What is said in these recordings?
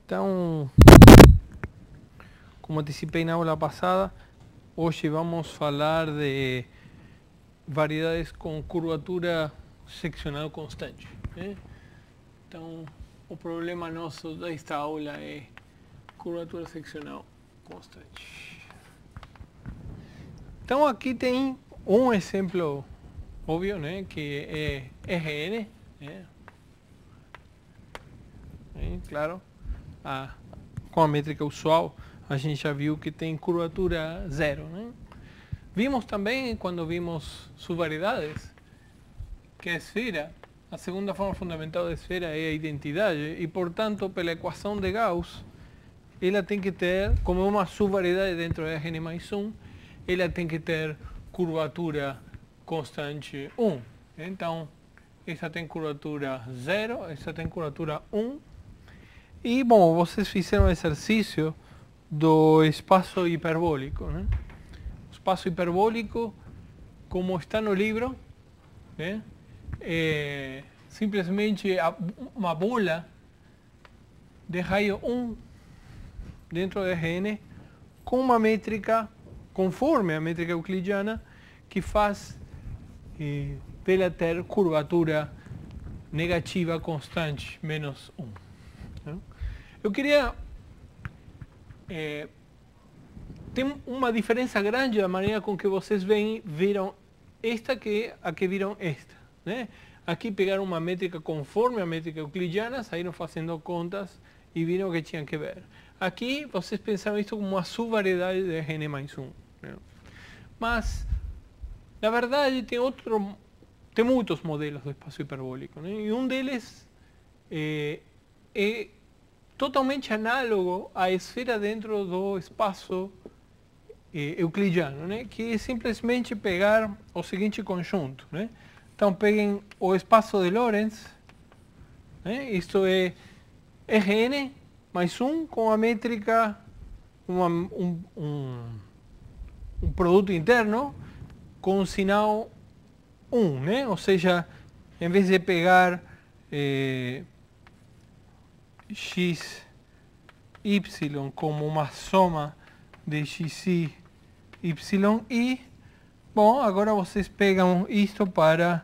Então, como antecipei na aula passada, hoje vamos falar de variedades com curvatura seccional constante, né? Então, o problema nosso desta aula é curvatura seccional constante. Então, aqui tem um exemplo óbvio, né, que é Rn, né? Claro, com a métrica usual, a gente já viu que tem curvatura zero, né? Vimos também, quando vimos subvariedades, que a esfera, a segunda forma fundamental da esfera é a identidade, e, portanto, pela equação de Gauss, ela tem que ter, como uma subvariedade dentro de Rn mais 1, ela tem que ter curvatura constante 1. Então, essa tem curvatura 0, essa tem curvatura 1. E, bom, vocês fizeram o exercício do espaço hiperbólico, né? O espaço hiperbólico, como está no livro, né, é simplesmente uma bola de raio 1 dentro de Rn com uma métrica conforme a métrica euclidiana que faz dela ter curvatura negativa constante, menos 1. Eu queria... tem uma diferença grande da maneira com que vocês viram esta que a que viram esta, né? Aqui pegaram uma métrica conforme a métrica euclidiana, saíram fazendo contas e viram que tinham que ver. Aqui vocês pensaram isso como uma subvariedade de Rn mais 1. Né? Mas, na verdade, tem muitos modelos do espaço hiperbólico, né? E um deles é totalmente análogo à esfera dentro do espaço euclidiano, né? Que é simplesmente pegar o seguinte conjunto, né? Então, peguem o espaço de Lorentz, né? Isto é Rn mais 1 com a métrica, um produto interno com sinal 1, né? Ou seja, em vez de pegar x, y como uma soma de xi, y, e, bom, agora vocês pegam isto para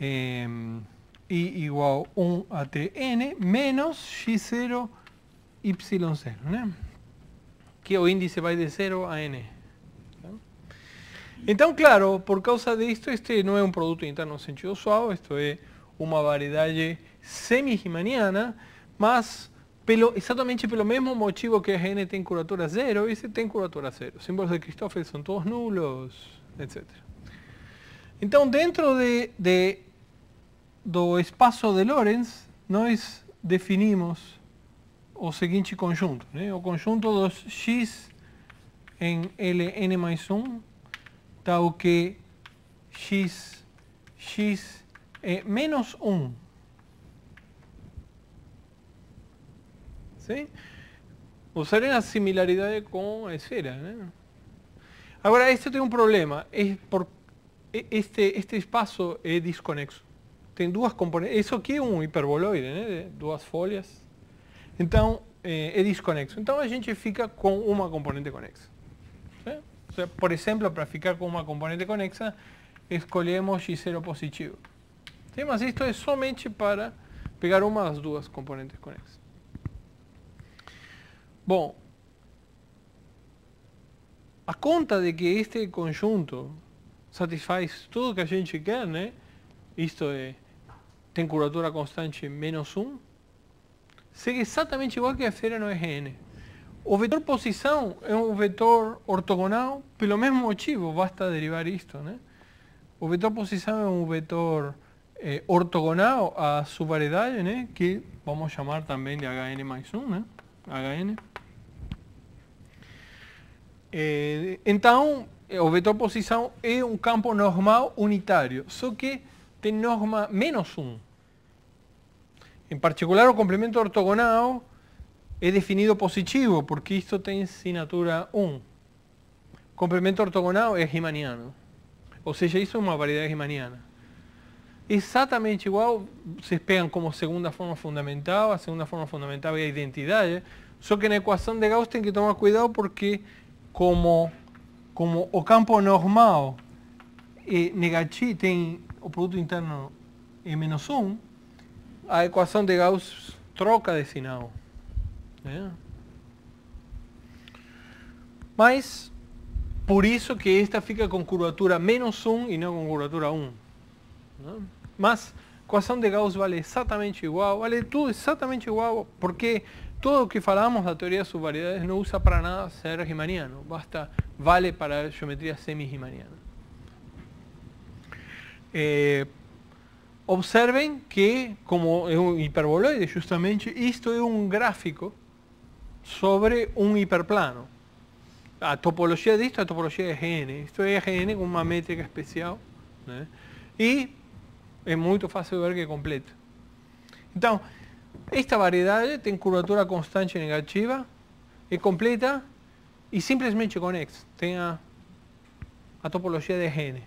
i igual 1 até n menos x0, y0, né? Que o índice vai de 0 a n. Então, claro, por causa disto, este não é um produto interno no sentido usual, isto é uma variedade semi-riemanniana, mas exatamente pelo mesmo motivo que a Rn tem curvatura 0, esse tem curvatura 0. Os símbolos de Christoffel são todos nulos, etc. Então, dentro do espaço de Lorentz, nós definimos o seguinte conjunto, né? O conjunto dos x em Ln mais 1, tal que x é menos 1. ¿Sí? Usarem a similaridade com a esfera, né? Agora, este tem um problema. Este espaço é desconexo. Tem duas componentes. Isso aqui é um hiperboloide, né? De duas folhas. Então, é desconexo. Então, a gente fica com uma componente conexa. ¿Sí? O sea, por exemplo, para ficar com uma componente conexa, escolhemos x0 positivo. ¿Sí? Mas isto é somente para pegar uma das duas componentes conexas. Bom, a conta de que este conjunto satisfaz tudo que a gente quer, né? Isto tem curvatura constante menos 1, segue exatamente igual que a esfera no Rn. O vetor posição é um vetor ortogonal pelo mesmo motivo, basta derivar isto, né? O vetor posição é um vetor ortogonal à subvariedade, né? Que vamos chamar também de Hn mais 1, né? Hn. Então, o vetor posição é um campo normal unitário, só que tem norma menos 1. Em particular, o complemento ortogonal é definido positivo, porque isto tem assinatura 1. Complemento ortogonal é riemanniano. Ou seja, isso é uma variedade riemanniana. exatamente igual, vocês pegam como segunda forma fundamental, a segunda forma fundamental é a identidade, só que na equação de Gauss tem que tomar cuidado porque como o campo normal é negativo, tem o produto interno é menos 1, a equação de Gauss troca de sinal. Né? Mas, por isso que esta fica com curvatura menos 1 e não com curvatura 1. Né? Mas a equação de Gauss vale exatamente igual, vale tudo exatamente igual, porque todo o que falamos da teoria das subvariedades não usa para nada ser riemanniano, vale para a geometria semi-riemanniana. Observem que, como é um hiperboloide, justamente, isto é um gráfico sobre um hiperplano. A topologia disto é a topologia de Gn. Isto é Gn com uma métrica especial. Né? E é muito fácil de ver que é completa. Então, esta variedade tem curvatura constante negativa, é completa e simplesmente conexa. Tem a topologia de Gn.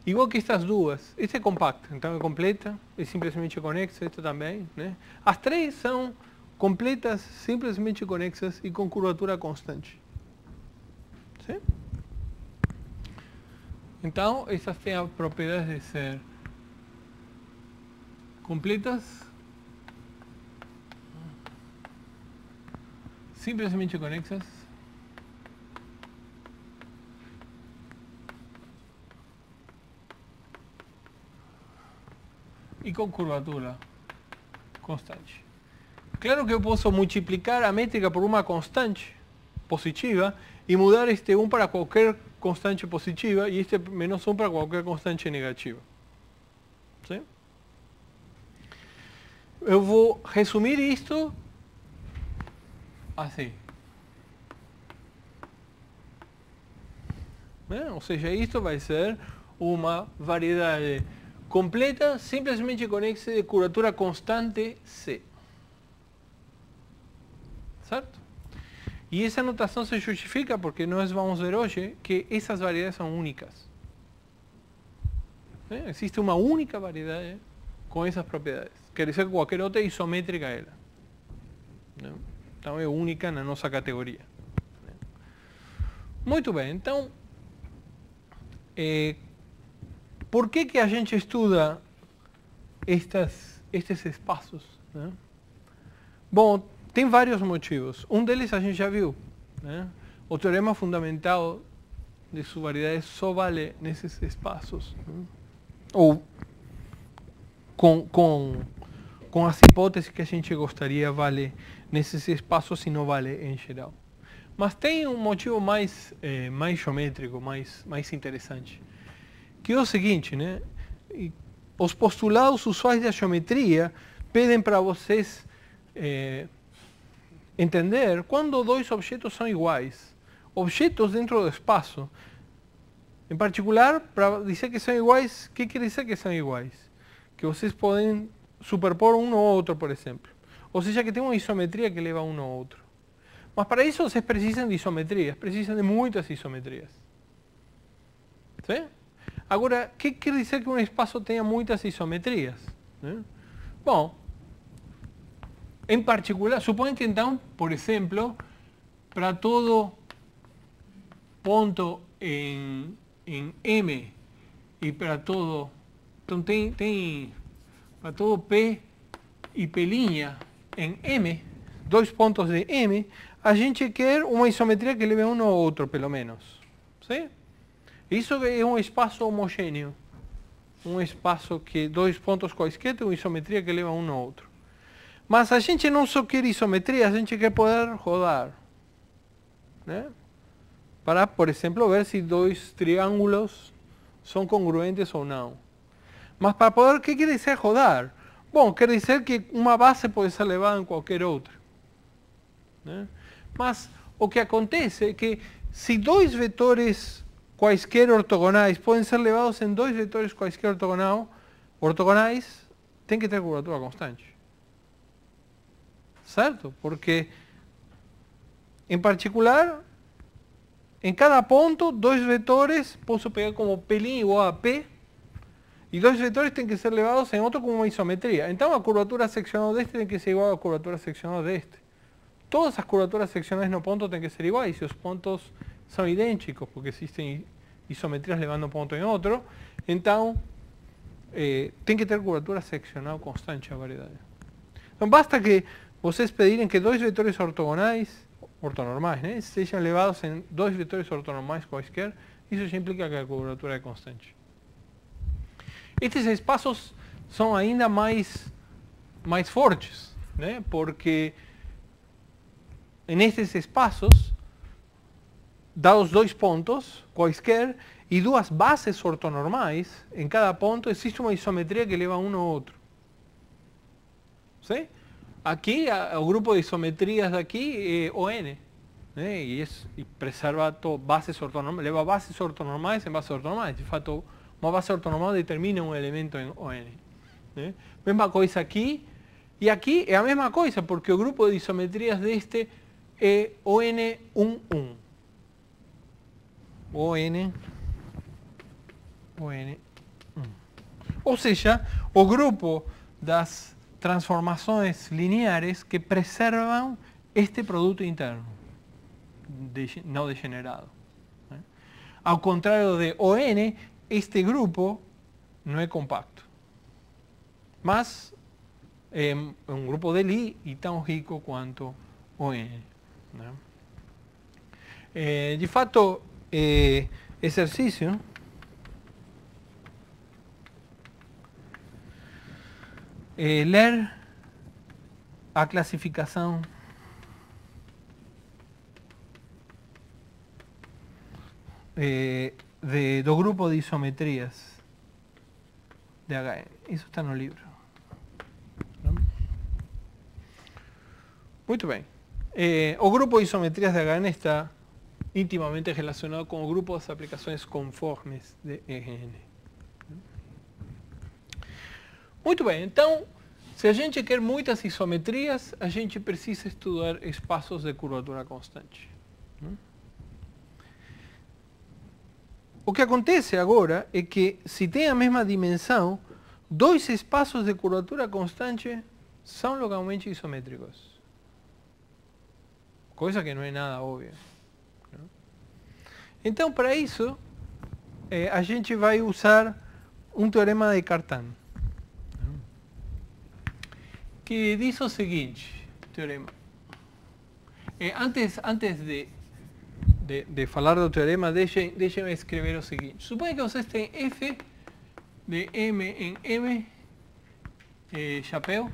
Igual que estas duas. Esta é compacta, então é completa, é simplesmente conexa, esta também. Né? As três são completas, simplesmente conexas e com curvatura constante. ¿Sí? Então, essas têm a propriedade de ser completas, simplesmente conexas e com curvatura constante. Claro que eu posso multiplicar a métrica por uma constante positiva e mudar este 1 para qualquer constante positiva e este menos 1 para qualquer constante negativa. ¿Sí? Eu vou resumir isto assim. Ou seja, isto vai ser uma variedade completa, simplesmente conexa de curvatura constante C. Certo? E essa notação se justifica porque nós vamos ver hoje que essas variedades são únicas. Existe uma única variedade com essas propriedades. Quer dizer que qualquer outra é isométrica a ela. Então é única na nossa categoria. Muito bem, então, por que a gente estuda estes espaços? Né? Bom, tem vários motivos. Um deles a gente já viu. Né? O teorema fundamental de subvariedades só vale nesses espaços. Né? Ou com as hipóteses que a gente gostaria vale nesses espaços e não vale em geral. Mas tem um motivo mais geométrico, mais interessante, que é o seguinte, né? Os postulados usuais da geometria pedem para vocês entender quando dois objetos são iguais. Objetos dentro do espaço. Em particular, para dizer que são iguais, o que quer dizer que são iguais? Que vocês podem superpor um no outro, por exemplo. Ou seja, que tem uma isometria que leva um no outro. Mas para isso vocês precisam de isometrias, precisam de muitas isometrias. ¿Sí? Agora, o que quer dizer que um espaço tenha muitas isometrias? Né? Bom, em particular, suponham que então, por exemplo, para todo ponto em M e para todo... Então tem para todo P e P' em M, dois pontos de M, a gente quer uma isometria que leve um ao outro, pelo menos. ¿Sí? Isso é um espaço homogêneo. Um espaço que dois pontos quaisquer tem uma isometria que leva um ao outro. Mas a gente não só quer isometria, a gente quer poder rodar. Né? Para, por exemplo, ver se dois triângulos são congruentes ou não. Mas para poder, o que quer dizer rodar? Bom, quer dizer que uma base pode ser levada em qualquer outra. Né? Mas o que acontece é que se dois vetores quaisquer ortogonais podem ser levados em dois vetores quaisquer ortogonais, tem que ter curvatura constante. Certo? Porque, em particular, em cada ponto, dois vetores, posso pegar como P' igual a P, E dois vetores têm que ser levados em outro com uma isometria. Então a curvatura seccional deste tem que ser igual à curvatura seccional deste. Todas as curvaturas seccionais no ponto têm que ser iguais, e os pontos são idênticos, porque existem isometrias levando um ponto em outro. Então, tem que ter curvatura seccional constante a variedade. Então basta que vocês pedirem que dois vetores ortonormais, né, sejam levados em dois vetores ortonormais quaisquer, isso já implica que a curvatura é constante. Estes espaços são ainda mais fortes, né, porque nestes espaços, dados dois pontos quaisquer e duas bases ortonormais, em cada ponto existe uma isometria que leva um ao outro. ¿Sí? Aqui, o grupo de isometrias daqui é ON, né? E preserva bases ortonormais, leva bases ortonormais em bases ortonormais. De fato, uma base ortonormal determina um elemento em ON. Né? Mesma coisa aqui, e aqui é a mesma coisa, porque o grupo de isometrias deste é ON11. ON1. Ou seja, o grupo das transformações lineares que preservam este produto interno não degenerado. Né? Ao contrário de ON, este grupo não é compacto. Mas é um grupo de Lie e tão rico quanto ON. Né? De fato, exercício. Ler a classificação do grupo de isometrias de HN. Isso está no livro. Muito bem. O grupo de isometrias de HN está íntimamente relacionado com o grupo das aplicações conformes de EGN. Muito bem, então, se a gente quer muitas isometrias, a gente precisa estudar espaços de curvatura constante. O que acontece agora é que, se tem a mesma dimensão, dois espaços de curvatura constante são localmente isométricos. Coisa que não é nada óbvia. Então, para isso, a gente vai usar um teorema de Cartan, que diz o seguinte, teorema. Antes de falar do teorema, deixem escrever o seguinte. Suponha que vocês têm F de M em M, chapéu.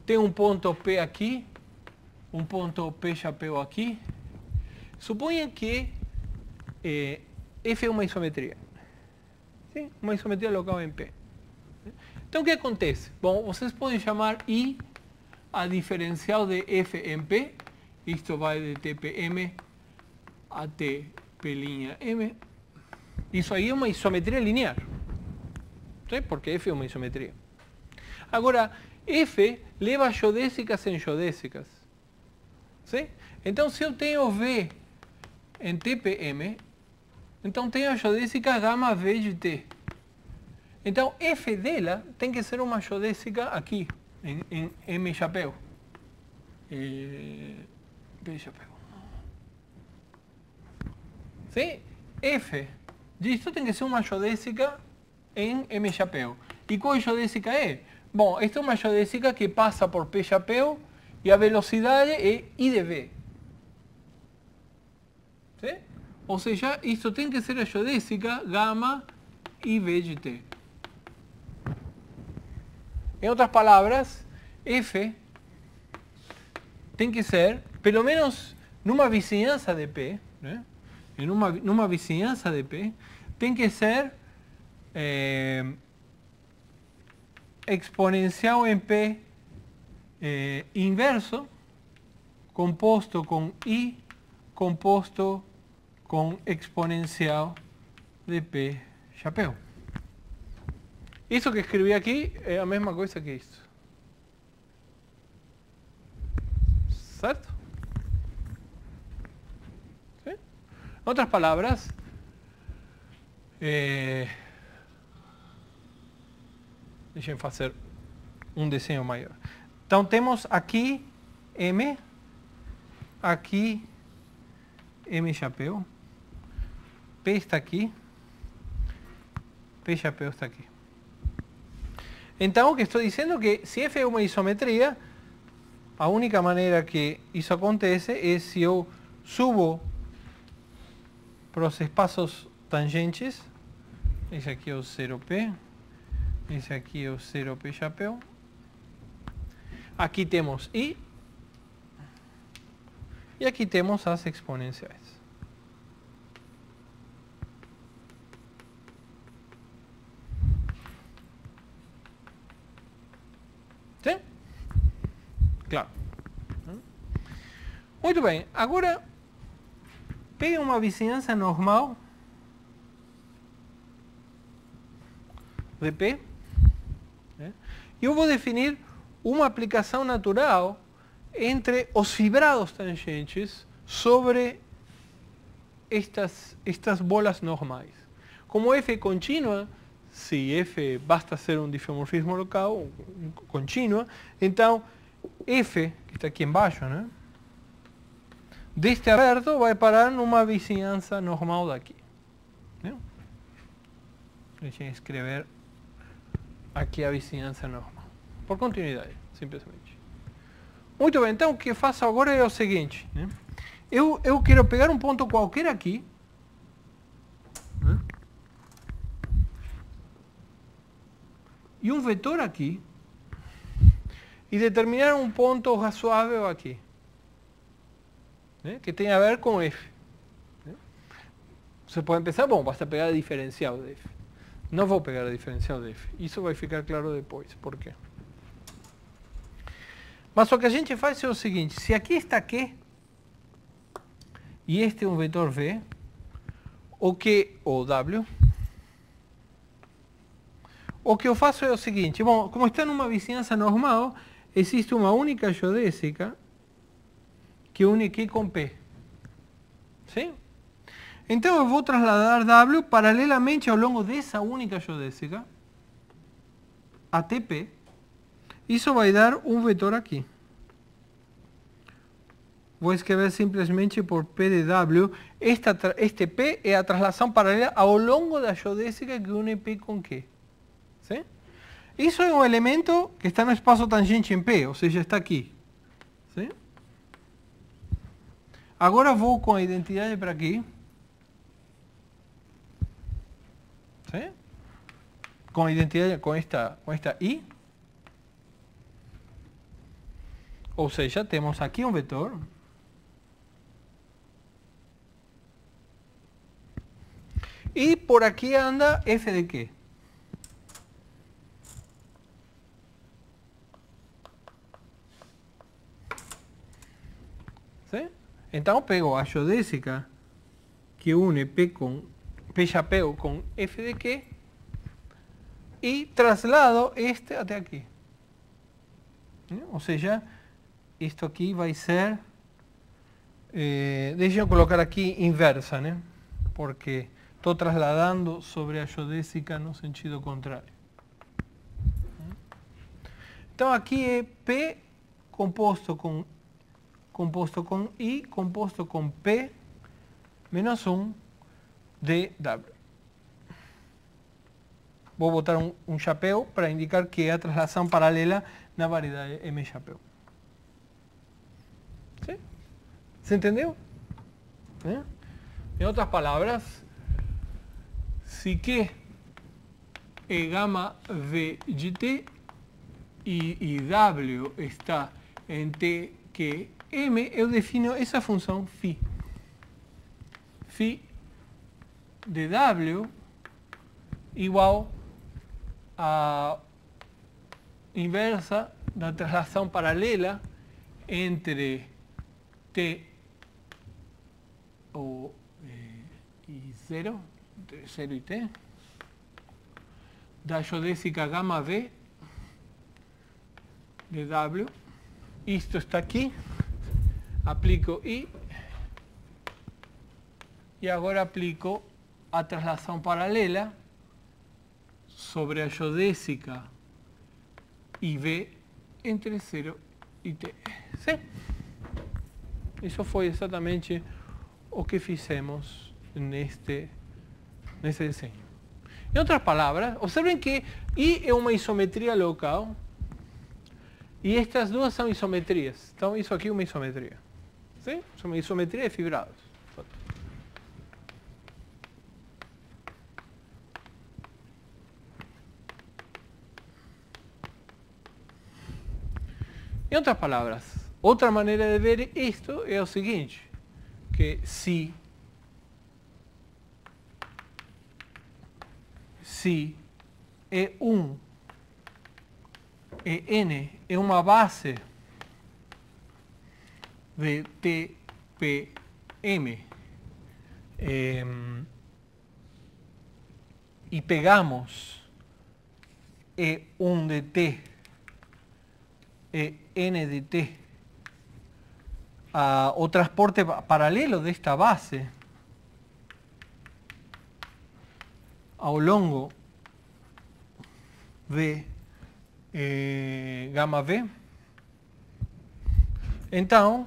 Tem um ponto P aqui, um ponto P chapéu aqui. Suponha que F é uma isometria. Sim? Uma isometria local em P. Então, o que acontece? Bom, vocês podem chamar I a diferencial de F em P. Isto vai de TPM a TP'M. Isso aí é uma isometria linear. Sim? Porque F é uma isometria. Agora, F leva geodésicas em geodésicas. Sim? Então, se eu tenho V em TPM, então tenho a geodésica gama V de T. Então, F dela tem que ser uma geodésica aqui, em M chapéu. P chapéu. Sim? F disto tem que ser uma geodésica em M chapéu. E qual geodésica é? Bom, esta é uma geodésica que passa por P chapéu e a velocidade é I de V. Sim? Ou seja, isto tem que ser a geodésica gama IV de T. Em outras palavras, F tem que ser, pelo menos numa vizinhança de P, né? Numa vizinhança de P, tem que ser exponencial em P inverso, composto com I, composto com exponencial de P chapéu. Isso que escrevi aqui é a mesma coisa que isso. Certo? ¿Sí? Em outras palavras, Deixa eu fazer um desenho maior. Então temos aqui M, aqui M chapéu, P está aqui, P chapéu está aqui. Então o que estou dizendo é que se F é uma isometria, a única maneira que isso acontece é se eu subo para os espaços tangentes. Esse aqui é o 0P, esse aqui é o 0P chapéu. Aqui temos I, e aqui temos as exponenciais. Sim? Claro. Muito bem. Agora, pegue uma vizinhança normal de P. E eu vou definir uma aplicação natural entre os fibrados tangentes sobre estas bolas normais. Como F é contínua, se F basta ser um difeomorfismo local contínua, então F, que está aqui embaixo, né, deste aberto vai parar numa vizinhança normal daqui. Né? Deixa eu escrever aqui a vizinhança normal. Por continuidade, simplesmente. Muito bem, então o que faço agora é o seguinte. Né? Eu quero pegar um ponto qualquer aqui. Né? E um vetor aqui. E determinar um ponto razoável aqui. Né? Que tem a ver com F. Né? Você pode pensar, bom, basta pegar a diferencial de F. Não vou pegar a diferencial de F. Isso vai ficar claro depois. Por quê? Mas o que a gente faz é o seguinte. Se aqui está Q, e este é um vetor V, o W, o que eu faço é o seguinte. Bom, como está numa vizinhança normal, existe uma única geodésica que une Q com P. Sim? Então eu vou trasladar W paralelamente ao longo dessa única geodésica até P. Isso vai dar um vetor aqui. Vou escrever simplesmente por P de W. Este P é a translação paralela ao longo da geodésica que une P com Q. ¿Sí? Isso é um elemento que está no espaço tangente em P, ou seja, está aqui. ¿Sí? Agora vou com a identidade para aqui. ¿Sí? Com a identidade, com esta I. Ou seja, temos aqui um vetor. E por aqui anda F de Q. ¿Sí? Então pego a geodésica que une P chapéu com F de Q e traslado este até aqui. Ou seja, isto aqui vai ser, deixa eu colocar aqui inversa, né? Porque estou trasladando sobre a geodésica no sentido contrário. Então aqui é P composto com I composto com P menos 1 de W. Vou botar um chapéu para indicar que é a translação paralela na variedade M chapéu. ¿Sí? ¿Se entendeu? Em outras palavras, se Q é gama V de T e W está em T que M, eu defino essa função φ. Φ de W igual a inversa da translação paralela entre T e 0, entre 0 e T, da geodésica gama V de W. Isto está aqui, aplico I, e agora aplico a translação paralela sobre a geodésica e V entre 0 e t. Sim? Isso foi exatamente o que fizemos nesse desenho. Em outras palavras, observem que I é uma isometria local e estas duas são isometrias. Então, isso aqui é uma isometria. Sim? É uma isometria de fibrados. Em outras palavras, outra maneira de ver isto é o seguinte, que se E1 e N é uma base de TPM e pegamos E1 de T e N de T o transporte paralelo desta base ao longo de gama V, então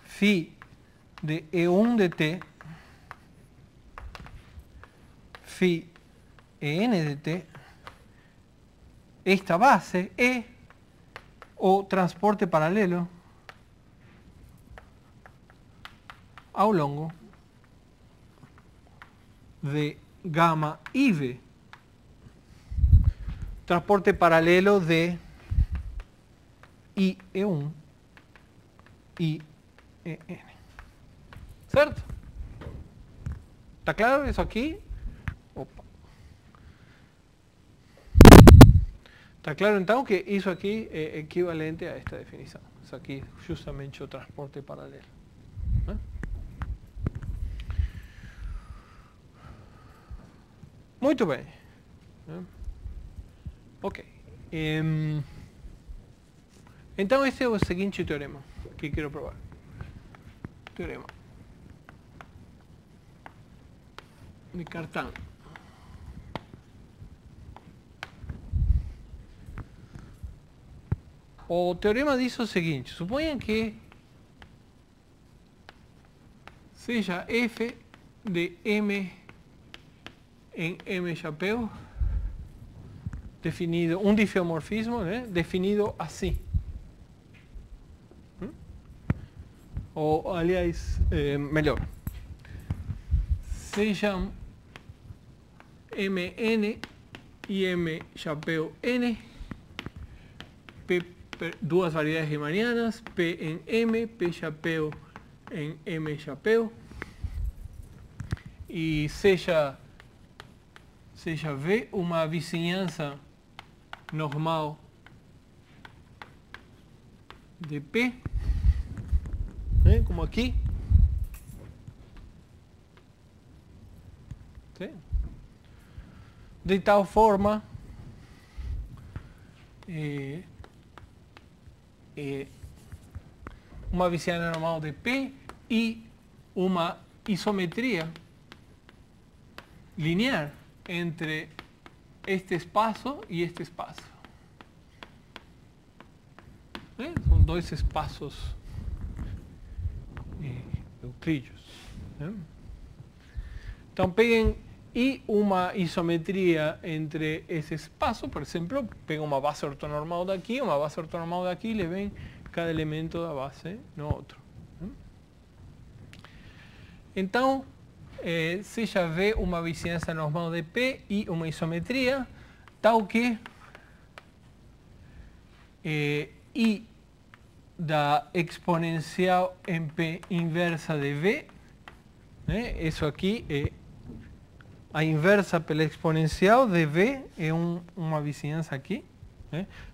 φ de E1 de T, φ N de T, esta base é o transporte paralelo ao longo de gama IV. Transporte paralelo de IE1 e EN. ¿Certo? ¿Está claro isso aqui? Opa. Está claro então que isso aqui é equivalente a esta definição. Isso aqui é justamente o transporte paralelo. Muito bem. Ok. Então esse é o seguinte teorema que quero provar. Teorema de Cartan. O teorema diz o seguinte: suponham que seja f de m em M chapéu definido, um difeomorfismo, né, definido assim. Ou, aliás, melhor, sejam Mn e M chapéu N, duas variedades riemannianas, P em M, P chapéu em M chapéu, e seja V uma vizinhança normal de P, né, como aqui. Sim. De tal forma uma vizinhança normal de P e uma isometria linear entre este espaço e este espaço. São dois espaços euclídeos. Então peguem e uma isometria entre esse espaço, por exemplo, pegam uma base ortonormal daqui, uma base ortonormal daqui, e levem cada elemento da base no outro. Então, seja V uma vizinhança normal de P e uma isometria, tal que I da exponencial em P inversa de V, né? Isso aqui é a inversa pela exponencial de V, é uma vizinhança aqui.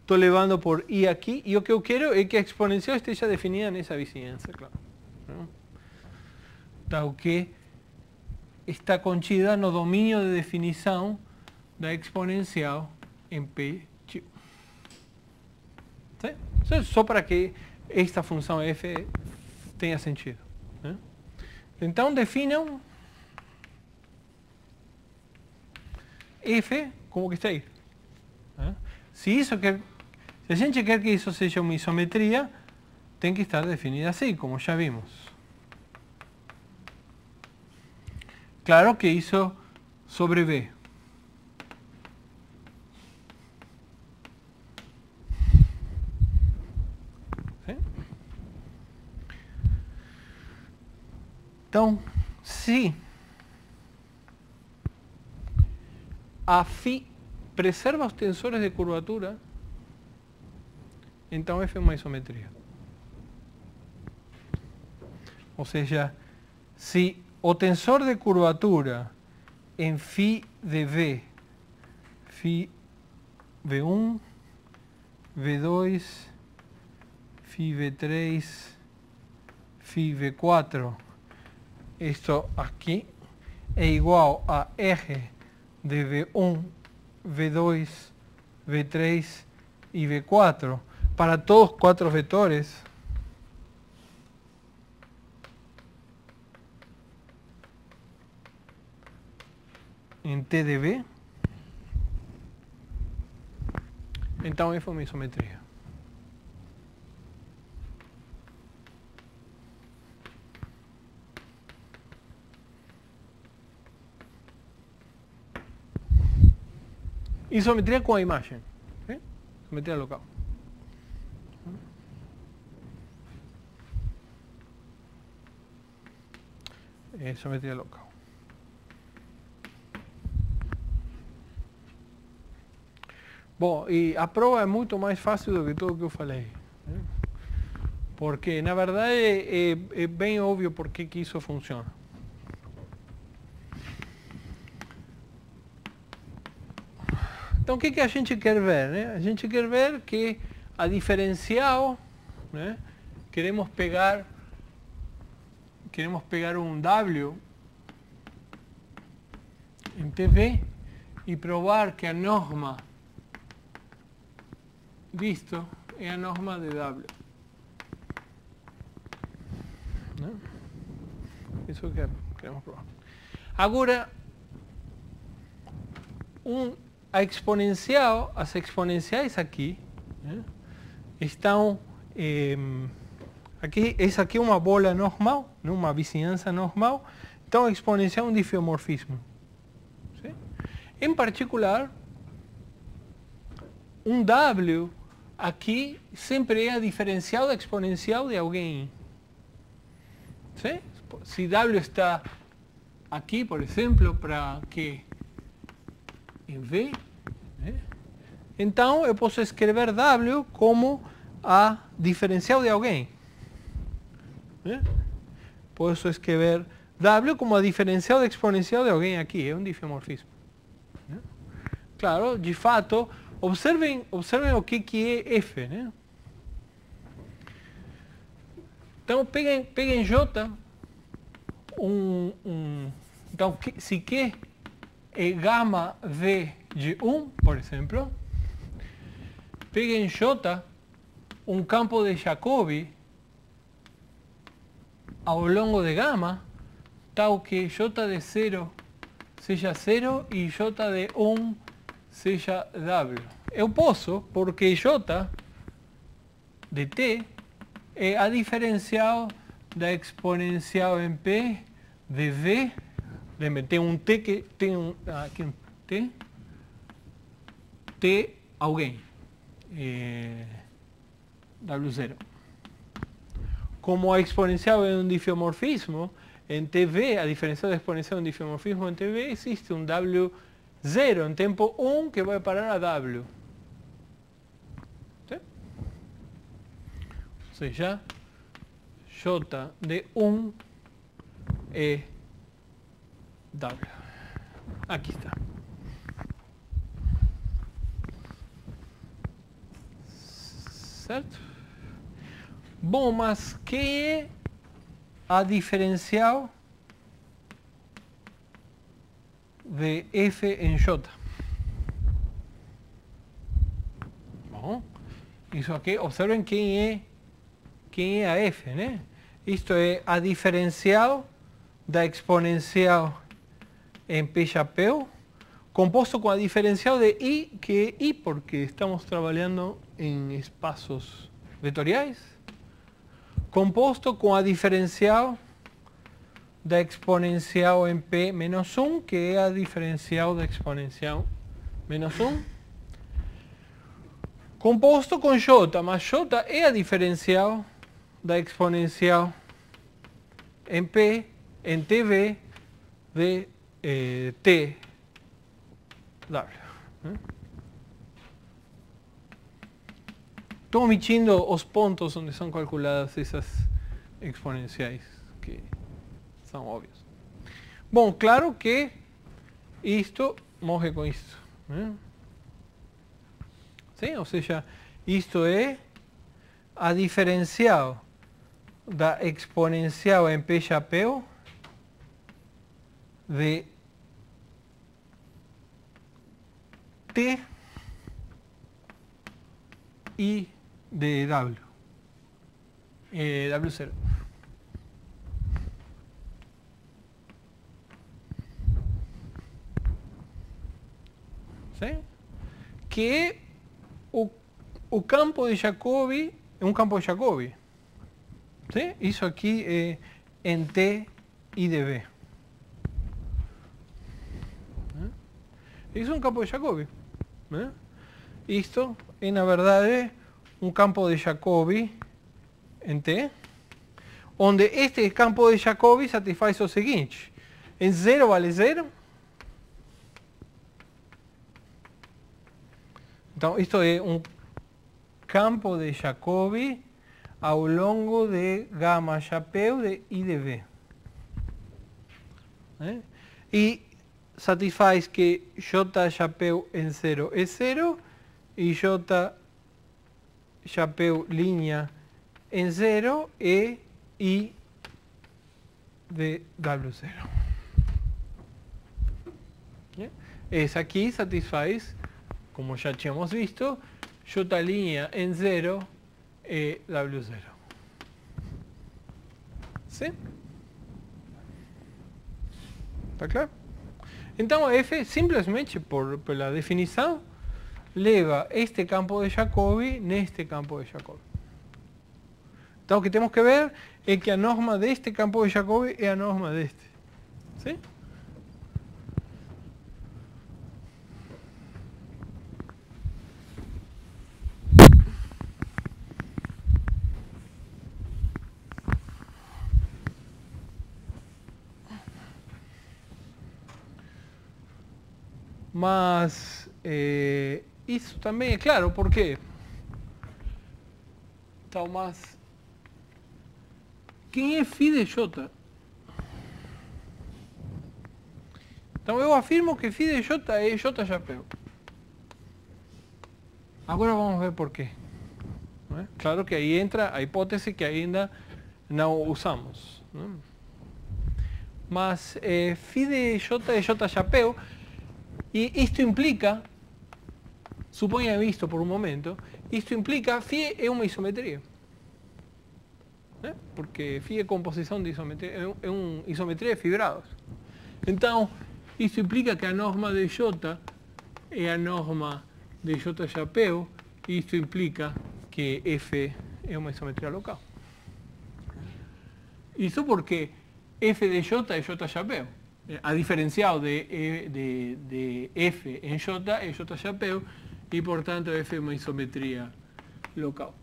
Estou levando por I aqui, e o que eu quero é que a exponencial esteja definida nessa vizinhança, claro. Tal que está contida no domínio de definição da exponencial em P. Isso é só para que esta função f tenha sentido. Então definam f como que está aí. Se a gente quer que isso seja uma isometria, tem que estar definida assim, como já vimos. Claro que isso sobre V. ¿Sí? Então, se a φ preserva os tensores de curvatura, então F é uma isometria. Ou seja, se o tensor de curvatura em φ de V, φ V1, V2, φ V3, φ V4, isto aqui é igual a R de V1, V2, V3 e V4 para todos os 4 vetores, em T de V, então F é uma isometria. Isometria com a imagem, ¿sí? Isometria local. Isometria local. Bom, e a prova é muito mais fácil do que tudo que eu falei, né? Porque, na verdade, é bem óbvio por que isso funciona. Então, o que a gente quer ver, né? A gente quer ver que a diferencial, né? Queremos pegar um W em TV e provar que a norma disto é a norma de W. Né? Isso que queremos provar. Agora, as exponenciais aqui, né, estão essa aqui é uma bola normal, né, uma vizinhança normal, então a exponencial é um diffeomorfismo. ¿Sí? Em particular, um W aqui sempre é a diferencial da exponencial de alguém. ¿Sí? Se W está aqui, por exemplo, para que em V, né? Então eu posso escrever W como a diferencial de alguém. Né? Posso escrever W como a diferencial da exponencial de alguém aqui, é um diffeomorfismo. Né? Claro, de fato, observem o que é F. Né? Então peguem J, então se Q é gama V de 1, por exemplo, peguem J, um campo de Jacobi ao longo de gama, tal que J de 0 seja 0 e J de 1 seja W. Eu posso, porque J de T é a diferencial da exponencial em P de V. Lembre, tem um T que tem aqui um T alguém. W0. Como a exponencial é um diffeomorfismo, em TV, a diferencial da exponencial é um diffeomorfismo em TV, existe um W0 em tempo 1 que vai parar a W. ¿Sí? Ou seja, J de 1 é W. Aqui está. Certo? Bom, mas quem é a diferencial de F em J? Bom, isso aqui, observem quem é a F, né? Isto é a diferencial da exponencial em P chapéu, composto com a diferencial de I, que é I porque estamos trabalhando em espaços vetoriais, composto com a diferencial da exponencial em P menos 1, que é a diferencial da exponencial menos 1, composto com J, mas J é a diferencial da exponencial em P, em TV, de T, W. Estou omitindo os pontos onde são calculadas essas exponenciais, que são óbvios. Bom, claro que isto morre com isto. Sim? Ou seja, isto é a diferencial da exponencial em P chapéu de T e de W. W0. ¿Sí? Que é o campo de Jacobi, é um campo de Jacobi. ¿Sí? Isso aqui é em T e dB. Isso é um campo de Jacobi. Isto é, na verdade, um campo de Jacobi em T, onde este campo de Jacobi satisfaz o seguinte: em 0 vale 0. Então, isto é um campo de Jacobi ao longo de gama chapéu de I de V. E satisfaz que J chapéu em 0 é 0 e J chapéu linha em 0 é I de W0. Esse aqui satisfaz, como já tínhamos visto, J' em 0 é W0. Sim? Está claro? Então, F, simplesmente pela definição, leva este campo de Jacobi neste campo de Jacobi. Então, o que temos que ver é que a norma deste campo de Jacobi é a norma deste. Sim? Mas isso também é claro, por quê? Então, mas quem é φ de J? Então eu afirmo que φ de J é J chapéu. Agora vamos ver por quê. Claro que aí entra a hipótese que ainda não usamos. Mas φ de J é J chapéu. E isto implica, suponha visto por um momento, isto implica φ é uma isometria. Porque φ é composição de isometria, é uma isometria de fibrados. Então, isso implica que a norma de J é a norma de J chapéu, e isto implica que F é uma isometria local. Isso porque F de J é J chapéu. A diferencial de F em J é J chapéu e, portanto, F é uma isometria local.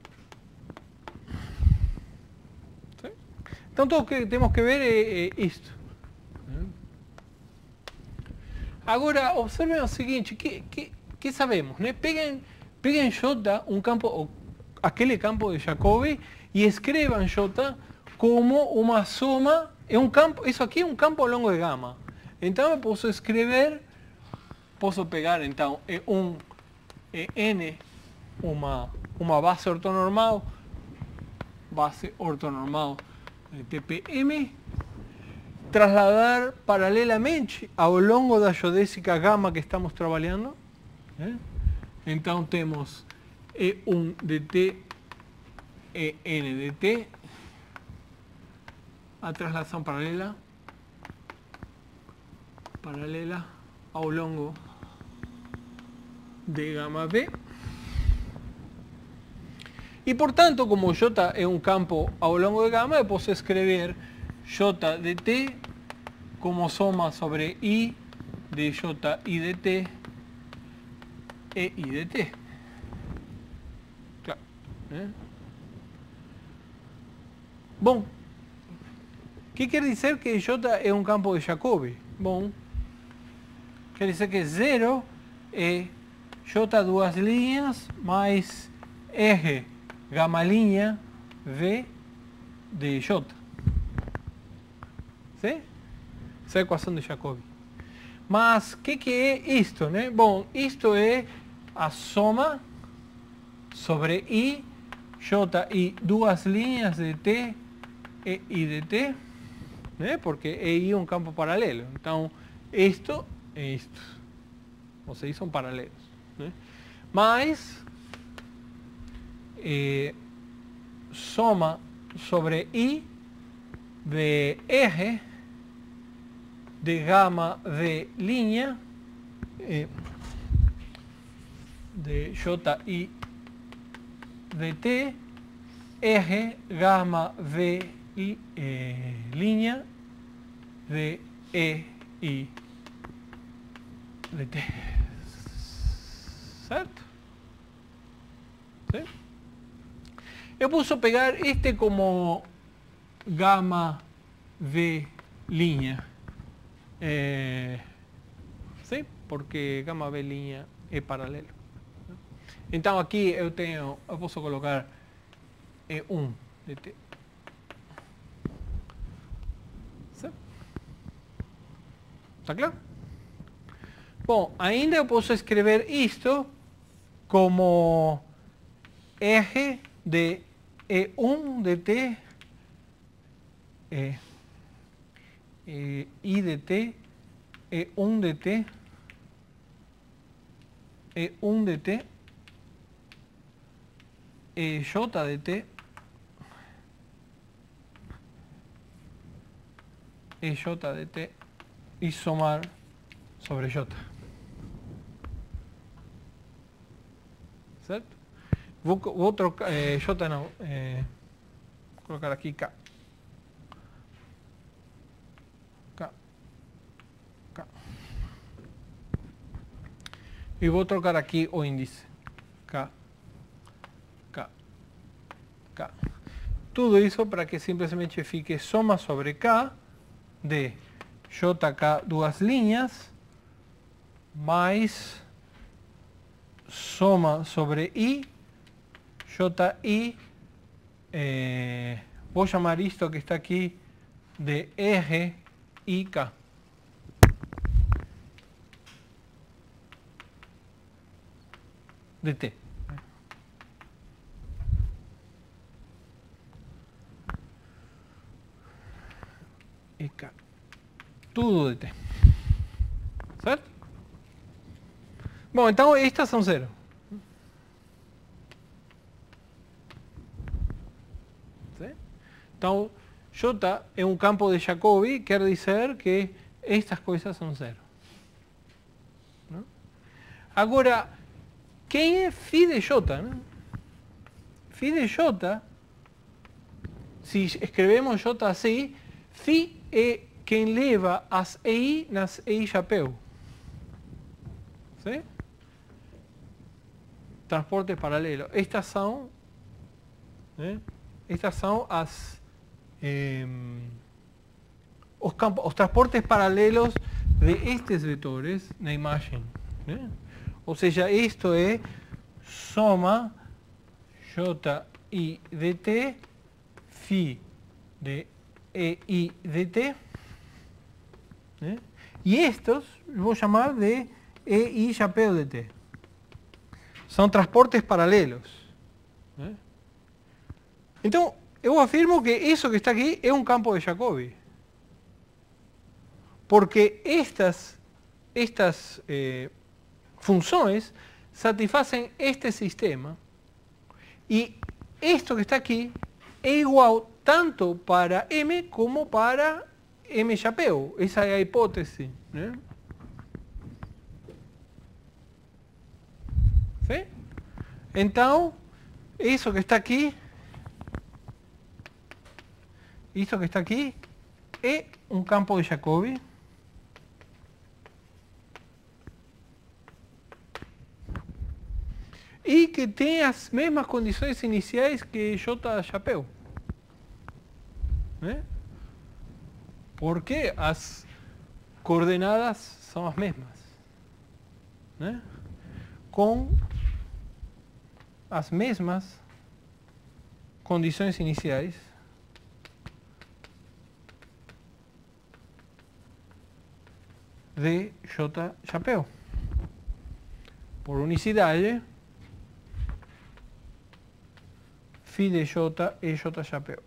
¿Sí? Então, tudo que temos que ver é isto. Agora, observem o seguinte, que sabemos? Peguem J, um campo, aquele campo de Jacobi, e escrevam J como uma soma. É um campo, isso aqui é um campo ao longo de gama. Então eu posso escrever, posso pegar então N, uma base ortonormal de TPM, trasladar paralelamente ao longo da geodésica gama que estamos trabalhando. Então temos E1 de T, EN de T, a traslação paralela ao longo de gamma B. E, portanto, como J é um campo ao longo de gamma, eu posso escrever J de T como soma sobre I de J I de T e I de T. Claro, né? Bom, o que quer dizer que J é um campo de Jacobi? Bom, quer dizer que 0 é J duas linhas mais R gamma linha V de J. ¿Sí? Essa é a equação de Jacobi. Mas o que é isto, né? Bom, isto é a soma sobre I, J e duas linhas de T e I de T, né? Porque I é um campo paralelo. Então, isto é isto. Ou seja, são paralelos, né? Mas soma sobre I de R de gamma de linha de J I de T R gamma V linha de E I de T. Certo? ¿Sí? Eu posso pegar este como gamma V linha. ¿Sí? Porque gamma V linha é paralelo. Então aqui eu posso colocar E1 de T. ¿Sí? Está claro? Bom, ainda eu posso escrever isto como R de E1 de T I de T E1 de T E1 de T J de T J de T e somar sobre J. Certo? Vou trocar, J não, colocar aqui K. K. K. E vou trocar aqui o índice. K. K. K. Tudo isso para que simplesmente fique soma sobre K de JK duas linhas mais soma sobre I JI, vou chamar isto que está aqui de R I K. De T. E K. Tudo de T. Certo? Bom, então estas são zero. Então, J é um campo de Jacobi, quer dizer que estas coisas são zero. Não? Agora, quem é Φ de J? Não? Φ de J, se escrevemos J assim, Φ é quem leva as EI nas EI chapéu. ¿Sí? Transporte paralelo. Estas são as os transportes paralelos de estes vetores na imagem. Né? Ou seja, isto é soma Ji de T, Φ de EI de T. Né? E estes vou chamar de EI chapéu de T. São transportes paralelos. Né? Então, eu afirmo que isso que está aqui é um campo de Jacobi. Porque estas funções satisfazem este sistema e isto que está aqui é igual tanto para M como para M chapéu. Essa é a hipótese. Né? ¿Sí? Então, isso que está aqui, é um campo de Jacobi. E que tem as mesmas condições iniciais que J chapéu. Né? Porque as coordenadas são as mesmas. Né? Com as mesmas condições iniciais de J chapéu. Por unicidade, Φ de J é J chapéu.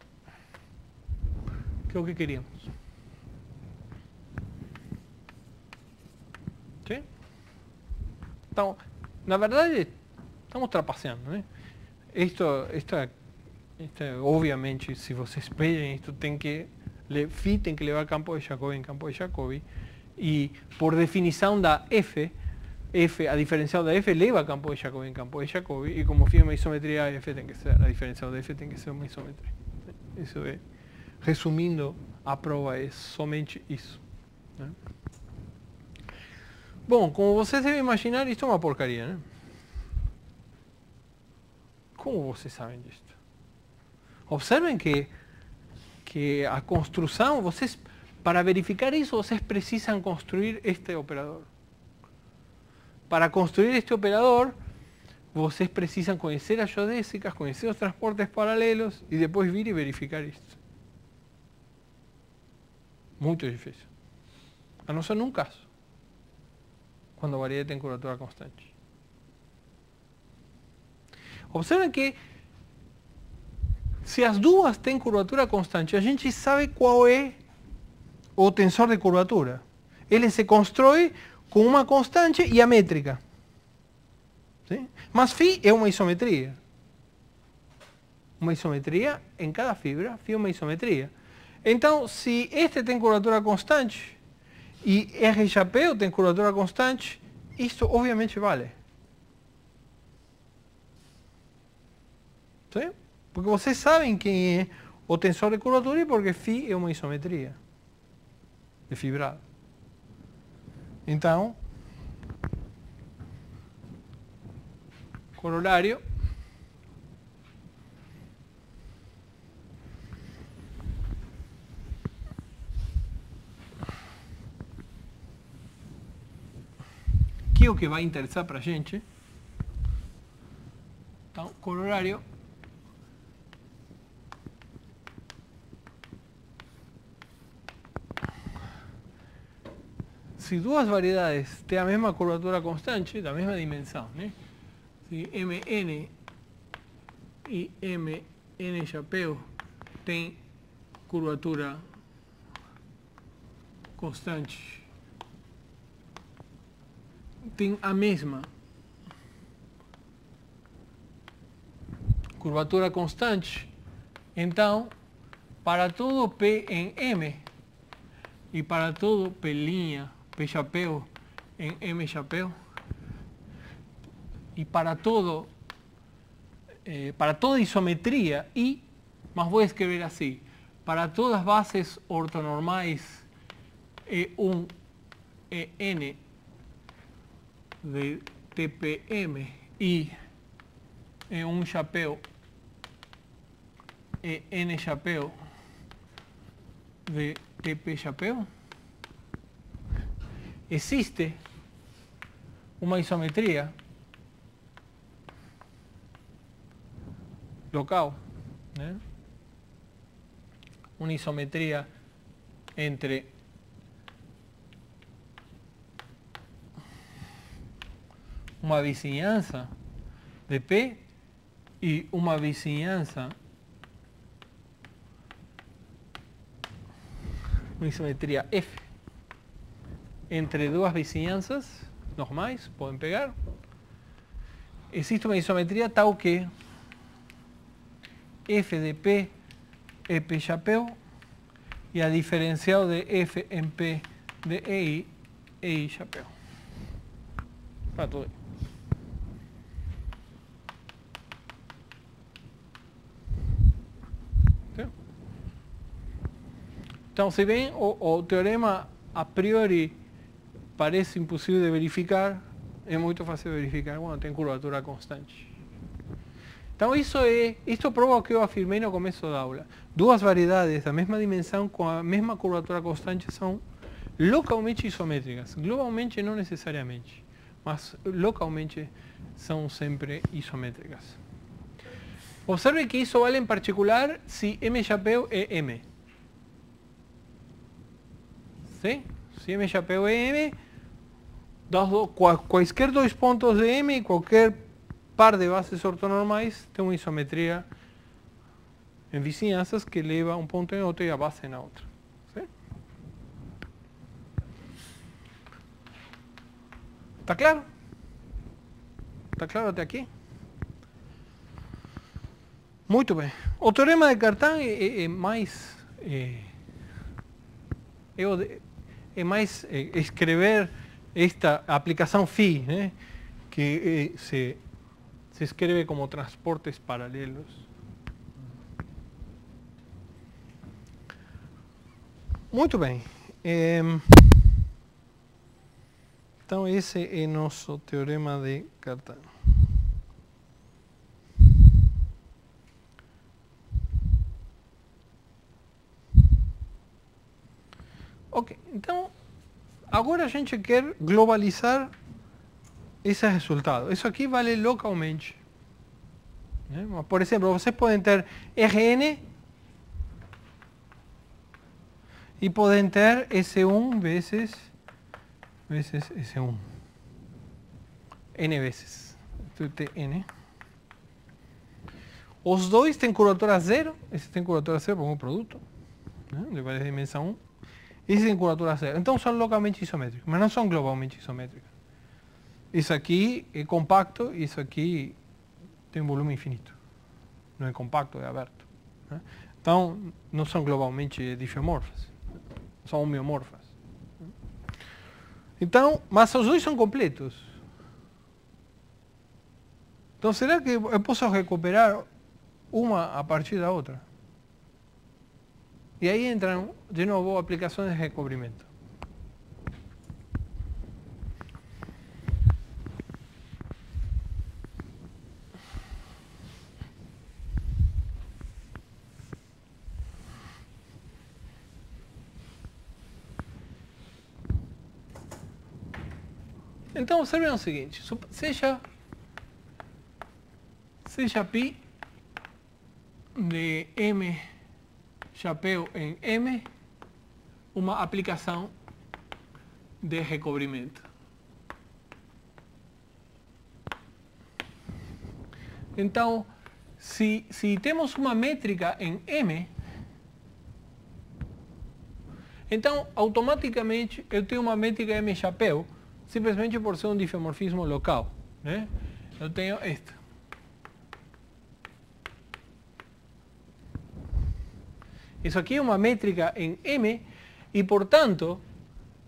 Que é o que queríamos. ¿Sí? Então, na verdade, estamos trapaceando, né? Obviamente, se vocês pedem, isto tem que, Φ tem que levar campo de Jacobi em campo de Jacobi, e por definição da F, a diferencial da F leva campo de Jacobi em campo de Jacobi, e como Φ é uma isometria, a diferencial da F tem que ser uma isometria. Isso é, resumindo, a prova é somente isso. Né? Bom, como vocês devem imaginar, isto é uma porcaria, né? Como vocês sabem disto? Observem que a construção, vocês, para verificar isso, vocês precisam construir este operador. Para construir este operador, vocês precisam conhecer as geodésicas, conhecer os transportes paralelos e depois vir e verificar isto. Muito difícil. A não ser num caso, quando a variedade tem curvatura constante. Observem que se as duas têm curvatura constante, a gente sabe qual é o tensor de curvatura. Ele se constrói com uma constante e a métrica. ¿Sí? Mas Φ é uma isometria. Uma isometria em cada fibra, Φ é uma isometria. Então, se este tem curvatura constante e R chapéu tem curvatura constante, isto obviamente vale. ¿Sí? Porque vocês sabem quem é o tensor de curvatura e porque Φ é uma isometria de fibrado. Então, corolário, que é o que vai interessar para a gente. Então, corolário se duas variedades têm a mesma curvatura constante, da mesma dimensão, né? Se Mn e Mn chapéu têm curvatura constante, tem a mesma curvatura constante, então, para todo P em M e para todo P', P chapéu em M chapéu, e para toda isometria, mas vou escrever assim, para todas as bases ortonormais E1 e N de TPM e E1 chapéu e N chapéu de TP chapéu, existe uma isometria local, né? Uma isometria entre uma vizinhança de P e uma vizinhança, uma isometria F entre duas vizinhanças normais, podem pegar. Existe uma isometria tal que F de P é P chapéu e a diferencial de F em P de EI é I chapéu. Para tudo. Então, se bem o teorema a priori parece impossível de verificar, é muito fácil de verificar quando tem curvatura constante. Então, isto prova o que eu afirmei no começo da aula. Duas variedades da mesma dimensão com a mesma curvatura constante são localmente isométricas. Globalmente não necessariamente, mas localmente são sempre isométricas. Observe que isso vale em particular se M chapéu é M. ¿Sí? Si M chapéu é M, quaisquer dois pontos de M e qualquer par de bases ortonormais tem uma isometria em vizinhanças que leva um ponto em outro e a base na outra. ¿Sí? ¿Está claro? ¿Está claro até aqui? Muito bem. O teorema de Cartan é mais escrever esta aplicação phi, né? Que se escreve como transportes paralelos. Muito bem. Então esse é nosso teorema de Cartan. Ok, então agora a gente quer globalizar esse resultado. Isso aqui vale localmente. Né? Por exemplo, vocês podem ter Rn e podem ter S1 vezes S1. N vezes. N. Os dois têm curvatura zero. Esse tem curvatura zero por um produto. Né? De várias dimensão 1. Esse tem curvatura zero. Então são localmente isométricos, mas não são globalmente isométricos. Isso aqui é compacto e isso aqui tem volume infinito. Não é compacto, é aberto. Né? Então não são globalmente diffeomorfas. São homeomorfas. Então, mas os dois são completos. Então será que eu posso recuperar uma a partir da outra? E aí entram, de novo, aplicações de recobrimento. Então, observem o seguinte, seja π de M chapéu em M uma aplicação de recobrimento. Então, se temos uma métrica em M, então automaticamente eu tenho uma métrica M chapéu simplesmente por ser um diffeomorfismo local. Né? Eu tenho esta. Isso aqui é uma métrica em M e, portanto,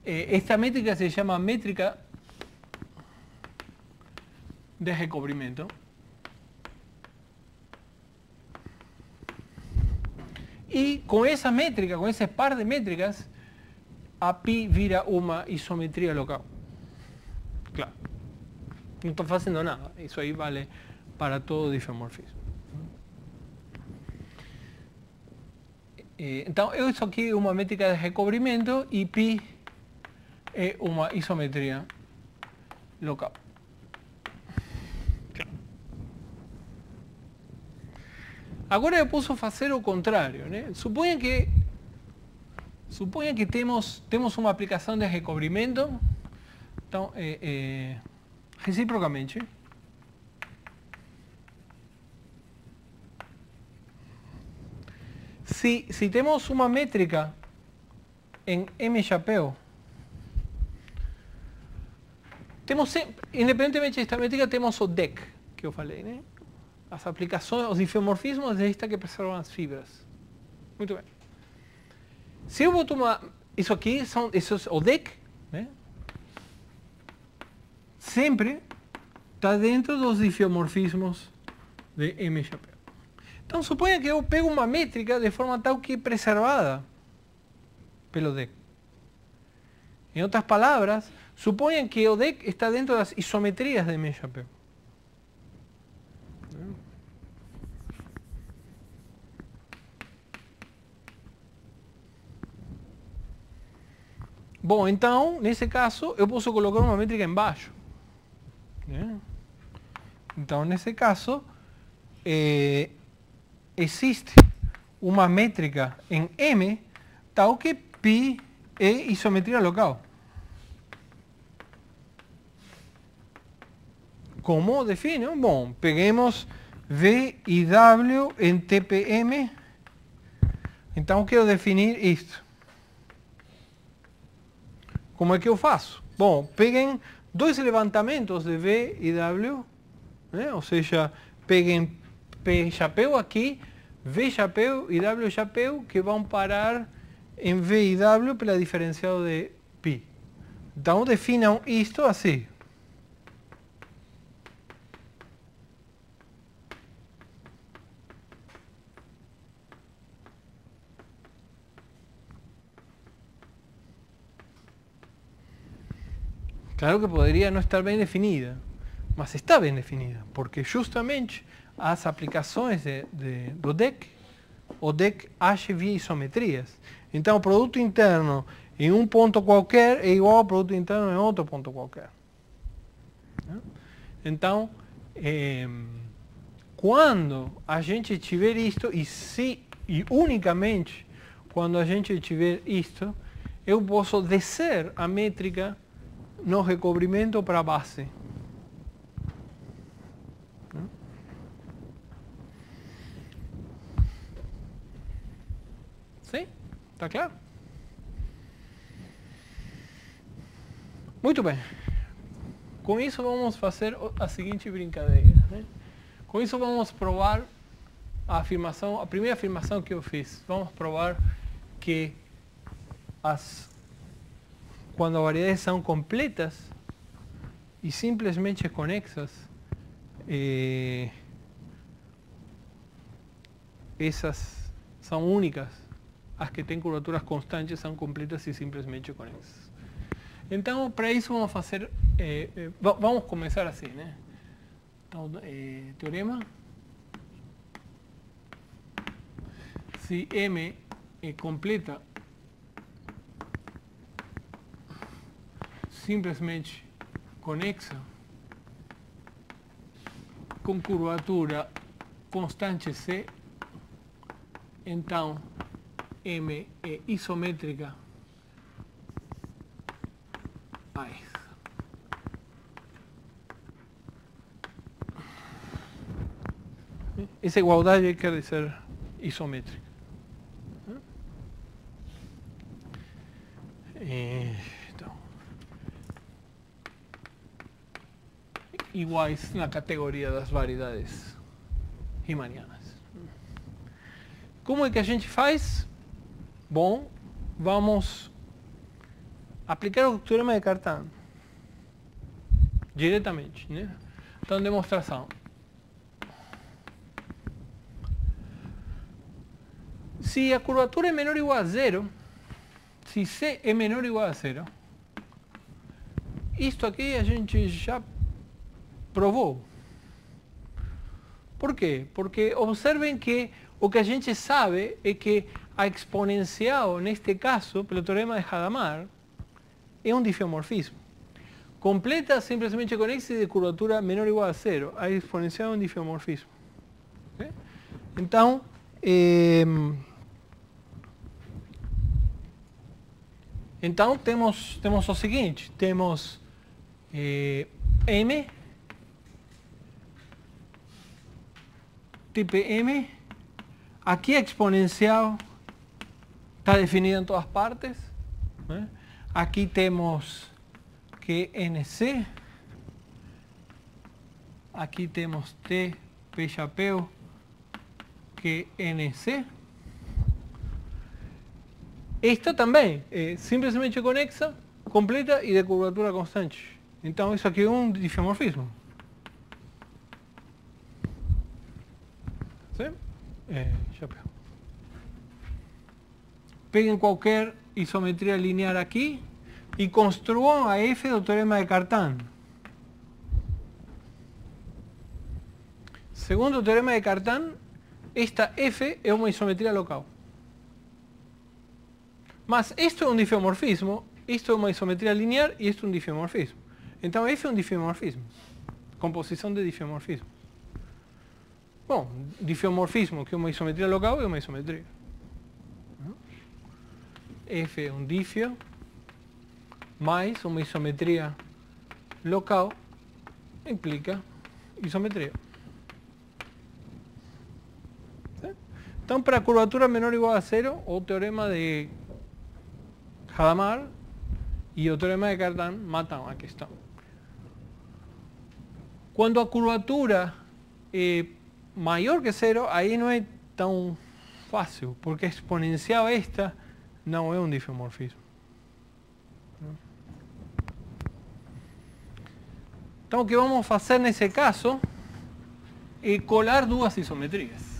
esta métrica se chama métrica de recobrimento. E com essa métrica, com esse par de métricas, a π vira uma isometria local. Claro. Não estou fazendo nada. Isso aí vale para todo diffeomorfismo. Então, isso aqui é uma métrica de recobrimento e π é uma isometria local. Agora eu posso fazer o contrário. Né? Suponha que temos uma aplicação de recobrimento. Então, reciprocamente. Se temos uma métrica em M chapéu, temos sempre, independentemente desta métrica, temos o DEC, que eu falei, né? As aplicações, os diffeomorfismos é esta que preservam as fibras. Muito bem. Se eu boto uma... Isso aqui, isso é o DEC, né? Sempre está dentro dos diffeomorfismos de M chapéu. Então, suponha que eu pego uma métrica de forma tal que é preservada pelo deck. Em outras palavras, suponham que o deck está dentro das isometrias de M-chapéu. Bom, então, nesse caso, eu posso colocar uma métrica embaixo. Então, nesse caso, existe uma métrica em M, tal que π é isometria local. Como defino? Bom, peguemos V e W em TPM. Então, quero definir isto. Como é que eu faço? Bom, peguem dois levantamentos de V e W, ou seja, peguem P chapéu aqui, V chapéu e W chapéu, que vão parar em V e W pela diferencial de π. Então, definam isto assim. Claro que poderia não estar bem definida, mas está bem definida, porque justamente as aplicações do deck, o deck age via isometrias. Então, o produto interno em um ponto qualquer é igual ao produto interno em outro ponto qualquer. Então, quando a gente tiver isto, e unicamente quando a gente tiver isto, eu posso descer a métrica no recobrimento para a base. Sim? Está claro? Muito bem. Com isso vamos fazer a seguinte brincadeira. Com isso vamos provar a primeira afirmação que eu fiz. Vamos provar que quando as variedades são completas e simplesmente conexas, essas são únicas. As que têm curvaturas constantes são completas e simplesmente conexas. Então, para isso vamos fazer, vamos começar assim, né? Então, teorema. Se M é completa, simplesmente conexa, com curvatura constante C, então M é isométrica a essa. Essa igualdade quer dizer isométrica. Então, iguais na categoria das variedades riemannianas. Como é que a gente faz? Bom, vamos aplicar o teorema de Cartan diretamente, né? Então, demonstração. Se a curvatura é menor ou igual a zero, se C é menor ou igual a zero, isto aqui a gente já provou. Por quê? Porque observem que o que a gente sabe é que a exponencial, neste caso, pelo teorema de Hadamard, é um diffeomorfismo. Completa simplesmente conexa de curvatura menor ou igual a zero. A exponencial é um diffeomorfismo. Okay? Então, temos o seguinte, temos M, TPM, aqui a exponencial está definida em todas partes, né? Aqui temos que NC, aqui temos T, P chapéu, que NC. Esta também é simplesmente conexa, completa e de curvatura constante. Então isso aqui é um diffeomorfismo. Sim? Chapéu. Peguem qualquer isometria linear aqui e construam a F do teorema de Cartan. Segundo o teorema de Cartan, esta F é uma isometria local. Mas isto é um diffeomorfismo, isto é uma isometria linear e isto é um diffeomorfismo. Então F é um diffeomorfismo. Composição de diffeomorfismo. Bom, diffeomorfismo, que é uma isometria local, é uma isometria. F é um diffeo mais uma isometria local implica isometria. Então, para curvatura menor ou igual a zero, o teorema de Hadamard e o teorema de Cartan matam a questão. Quando a curvatura é maior que zero, aí não é tão fácil, porque a exponencial esta não é um diffeomorfismo. Então, o que vamos fazer nesse caso é colar duas isometrias.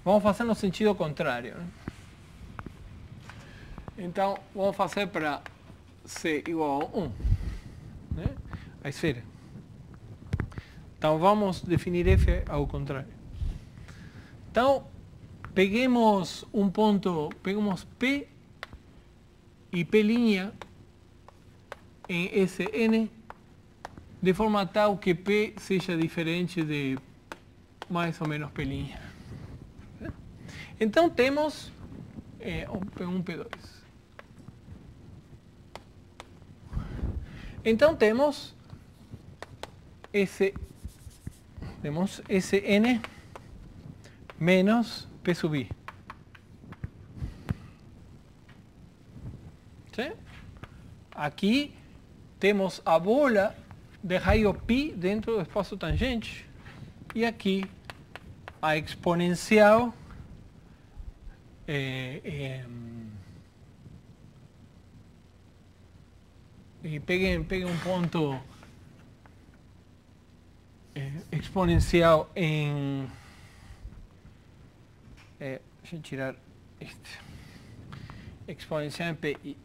Vamos fazer no sentido contrário. Então, vamos fazer para C igual a 1. A esfera. Então, vamos definir F ao contrário. Então, peguemos um ponto, pegamos P e P' em Sn, de forma tal que P seja diferente de mais ou menos P'. Então temos P1, P2. Então temos Sn menos P sub I. ¿Sí? Aqui temos a bola de raio π dentro do espaço tangente e aqui a exponencial e peguem um ponto exponencial em deixa eu tirar este exponencial em PI.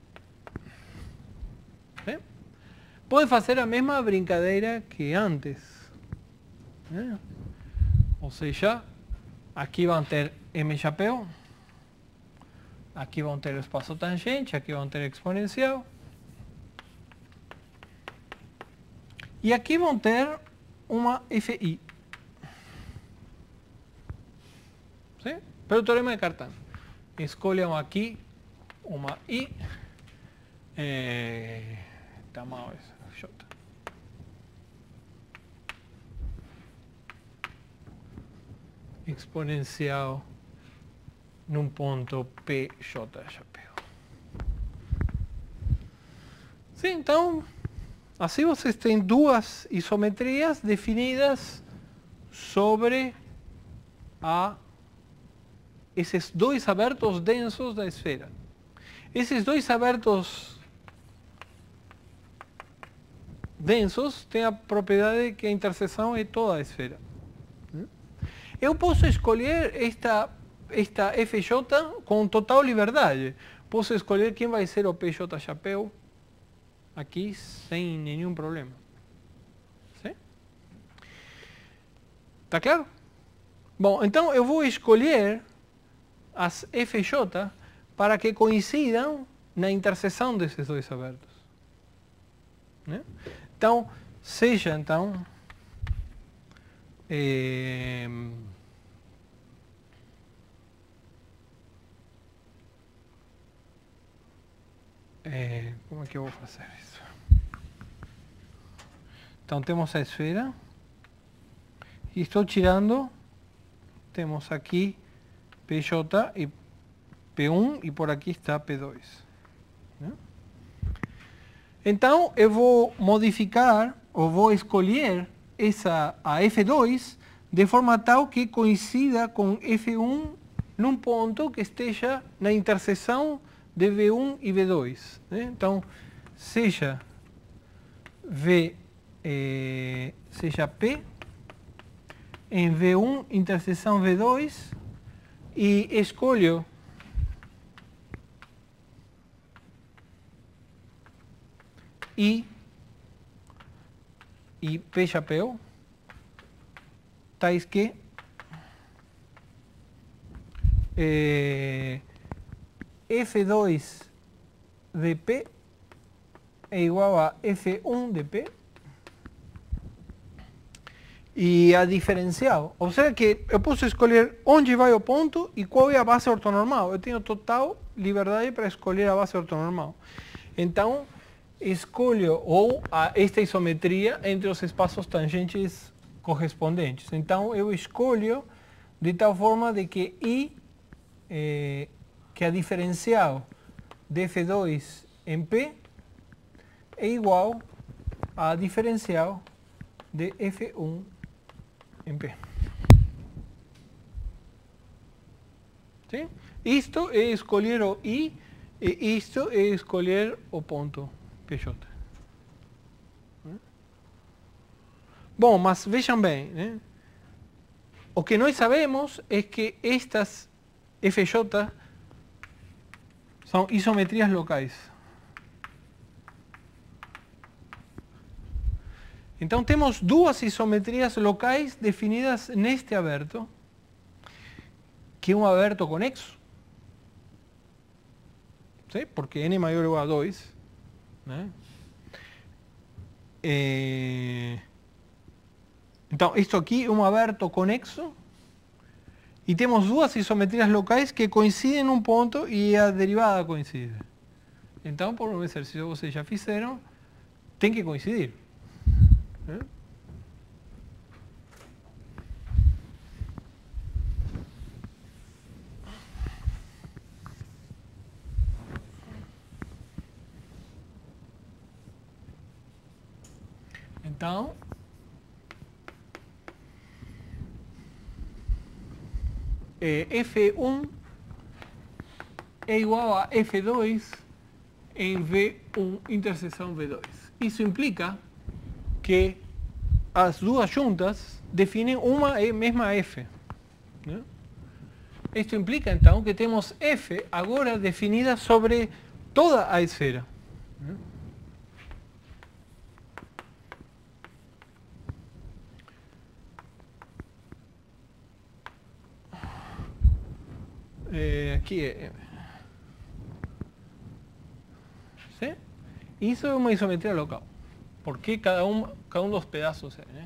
Pode fazer a mesma brincadeira que antes, ou seja, aqui vão ter M chapéu, aqui vão ter o espaço tangente, aqui vão ter exponencial. E aqui vão ter uma FI. ¿Sí? Pelo teorema de Cartan. Escolham aqui uma I. Está mal essa J. Exponencial num ponto PJ chapéu. Sim, então, assim vocês têm duas isometrias definidas sobre esses dois abertos densos da esfera. Esses dois abertos densos têm a propriedade que a interseção é toda a esfera. Eu posso escolher esta FJ com total liberdade. Posso escolher quem vai ser o PJ chapéu aqui sem nenhum problema. Sim? Tá claro? Bom, então eu vou escolher as FJ para que coincidam na interseção desses dois abertos. Então, seja então como é que eu vou fazer isso? Então temos a esfera e estou tirando, temos aqui PJ e P1 e por aqui está P2. Então eu vou modificar ou vou escolher a F2 de forma tal que coincida com F1 num ponto que esteja na interseção de V1 e V2. Então, seja V, seja P em V1 interseção V2 e escolho I e P chapéu tais que F2 de P é igual a F1 de P e a diferencial. Ou seja que eu posso escolher onde vai o ponto e qual é a base ortonormal. Eu tenho total liberdade para escolher a base ortonormal. Então, escolho esta isometria entre os espaços tangentes correspondentes. Então, eu escolho de tal forma de que I, que a diferencial de F2 em P é igual à diferencial de F1 em P. Sim? Isto é escolher o I e isto é escolher o ponto PJ. Bom, mas vejam bem, né? O que nós sabemos é que estas FJ são isometrias locais. Então temos duas isometrias locais definidas neste aberto, que é um aberto conexo, ¿sí? Porque n maior ou igual a 2, né? Então, isto aqui é um aberto conexo e temos duas isometrias locais que coincidem num ponto e a derivada coincide. Então, por um exercício que vocês já fizeram, tem que coincidir. Então, F1 é igual a F2 em V1 interseção V2. Isso implica que as duas juntas definem uma mesma F, né? Isto implica, então, que temos F agora definida sobre toda a esfera, né? Aqui é... ¿Sí? Isso é uma isometria local. Porque cada um dos pedaços é, né?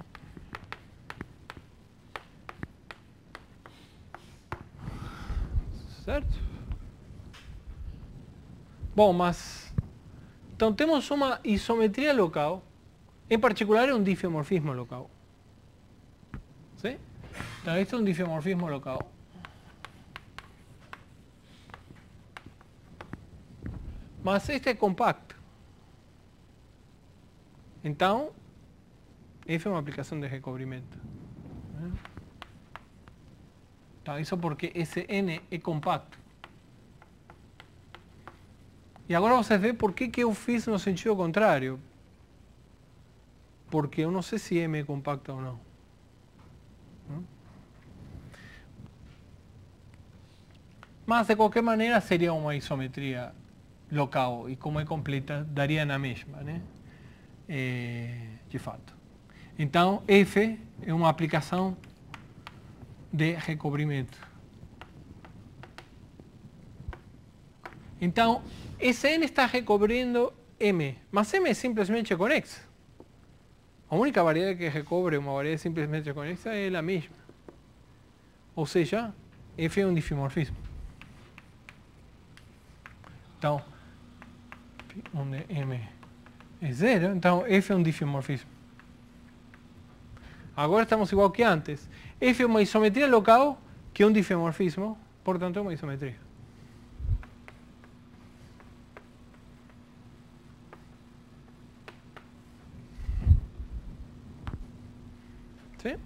Certo? Bom, mas... Então temos uma isometria local, em particular é um difeomorfismo local. ¿Sí? Então este é um difeomorfismo local. Mas este é compacto. Então, F é uma aplicação de recobrimento. Então, isso porque esse N é compacto. E agora vocês veem por que eu fiz no sentido contrário. Porque eu não sei se M é compacto ou não. Mas, de qualquer maneira, seria uma isometria local. E como é completa, daria na mesma, né? De fato. Então, F é uma aplicação de recobrimento. Então, esse N está recobrindo M, mas M é simplesmente conexa. A única variedade que recobre uma variedade simplesmente conexa é ela mesma. Ou seja, F é um difeomorfismo. Então, onde M é zero, então F é um difeomorfismo. Agora estamos igual que antes. F é uma isometria local que é um difeomorfismo, portanto é uma isometria. ¿Sí?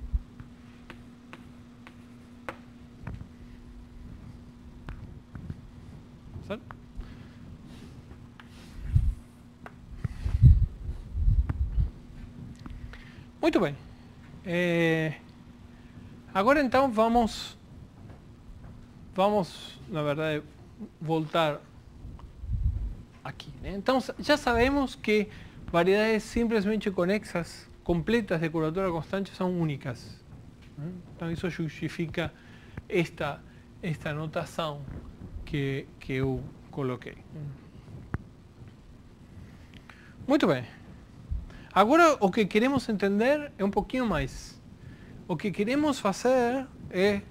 ¿Sí? Muito bem. Agora então vamos, na verdade, voltar aqui, né? Então já sabemos que variedades simplesmente conexas, completas de curvatura constante são únicas, né? Então isso justifica esta notação que eu coloquei. Muito bem. Agora o que queremos entender é um pouquinho mais. O que queremos fazer é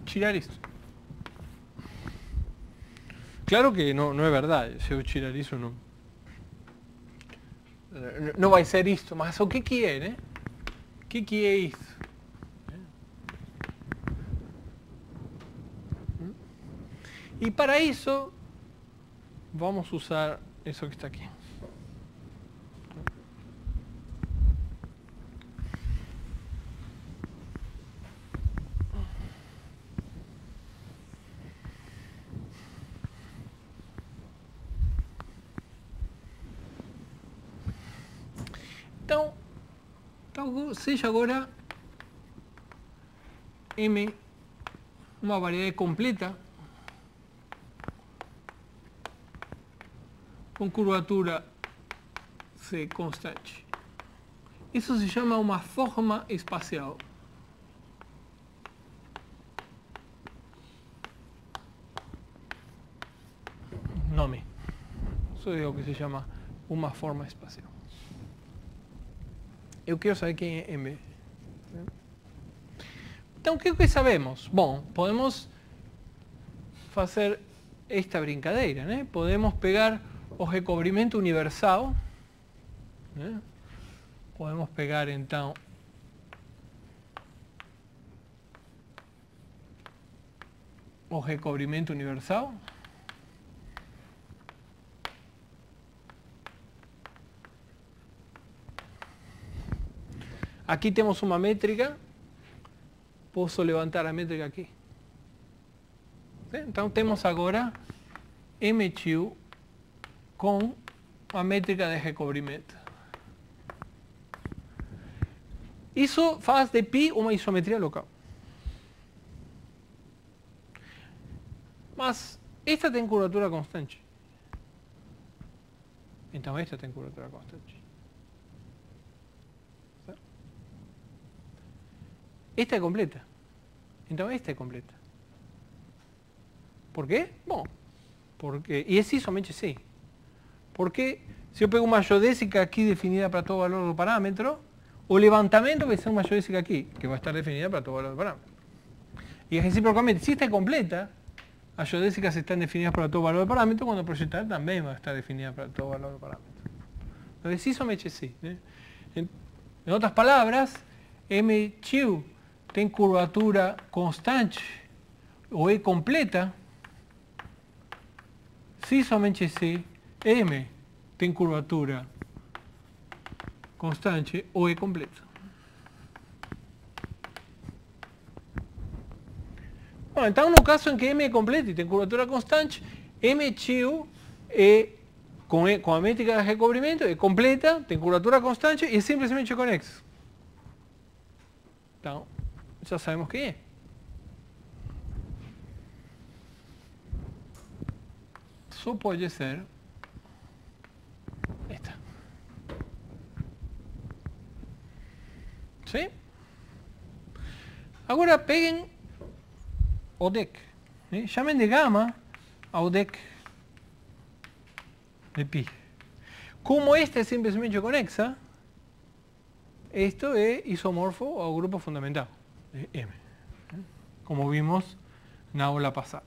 tirar isto. Claro que não é verdade. Se eu tirar isso, não vai ser isto. Mas o que é, né? O que é isso? E para isso, vamos usar isso que está aqui. Então seja agora M uma variedade completa com curvatura C constante. Isso se chama uma forma espacial. Nome. Isso é o que se chama uma forma espacial. Eu quero saber quem é M. Então, o que sabemos? Bom, podemos fazer esta brincadeira, né? Podemos pegar o recobrimento universal, né? Podemos pegar então o recobrimento universal. Aqui temos uma métrica. Posso levantar a métrica aqui. Então temos agora MQ com a métrica de recobrimento. Isso faz de π uma isometria local. Mas esta tem curvatura constante. Então esta tem curvatura constante. Esta é completa. Então esta é completa. Por quê? Bom, porque... E é somente C. Porque se eu pego uma geodésica aqui definida para todo valor do parâmetro, o levantamento vai ser uma geodésica aqui, que vai estar definida para todo valor do parâmetro. E reciprocamente, se esta é completa, as geodésicas estão definidas para todo valor do parâmetro, quando projetar também vai estar definida para todo valor do parâmetro. Então é somente C. Né? Em outras palavras, MQ tem curvatura constante ou é completa se somente se M tem curvatura constante ou é completa. Bom, então no caso em que M é completa e tem curvatura constante, MQ é com a métrica de recobrimento é completa, tem curvatura constante e é simplesmente conexo. Então, já sabemos quem é. Só pode ser esta. Sim? Agora peguem o deck. Né? Chamem de gama ao deck de π. Como esta é simplesmente conexa, isto é isomorfo ao grupo fundamental de M, como vimos na aula passada.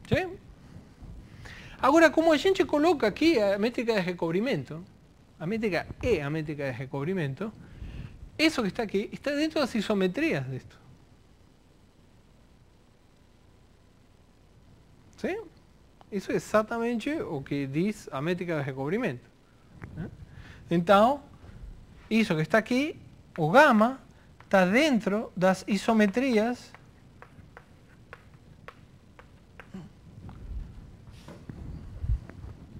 Sim? Agora, como a gente coloca aqui a métrica de recobrimento, a métrica é a métrica de recobrimento, isso que está aqui está dentro das isometrias disto. Sim? Isso é exatamente o que diz a métrica de recobrimento. Então, isso que está aqui, o gama, está dentro das isometrias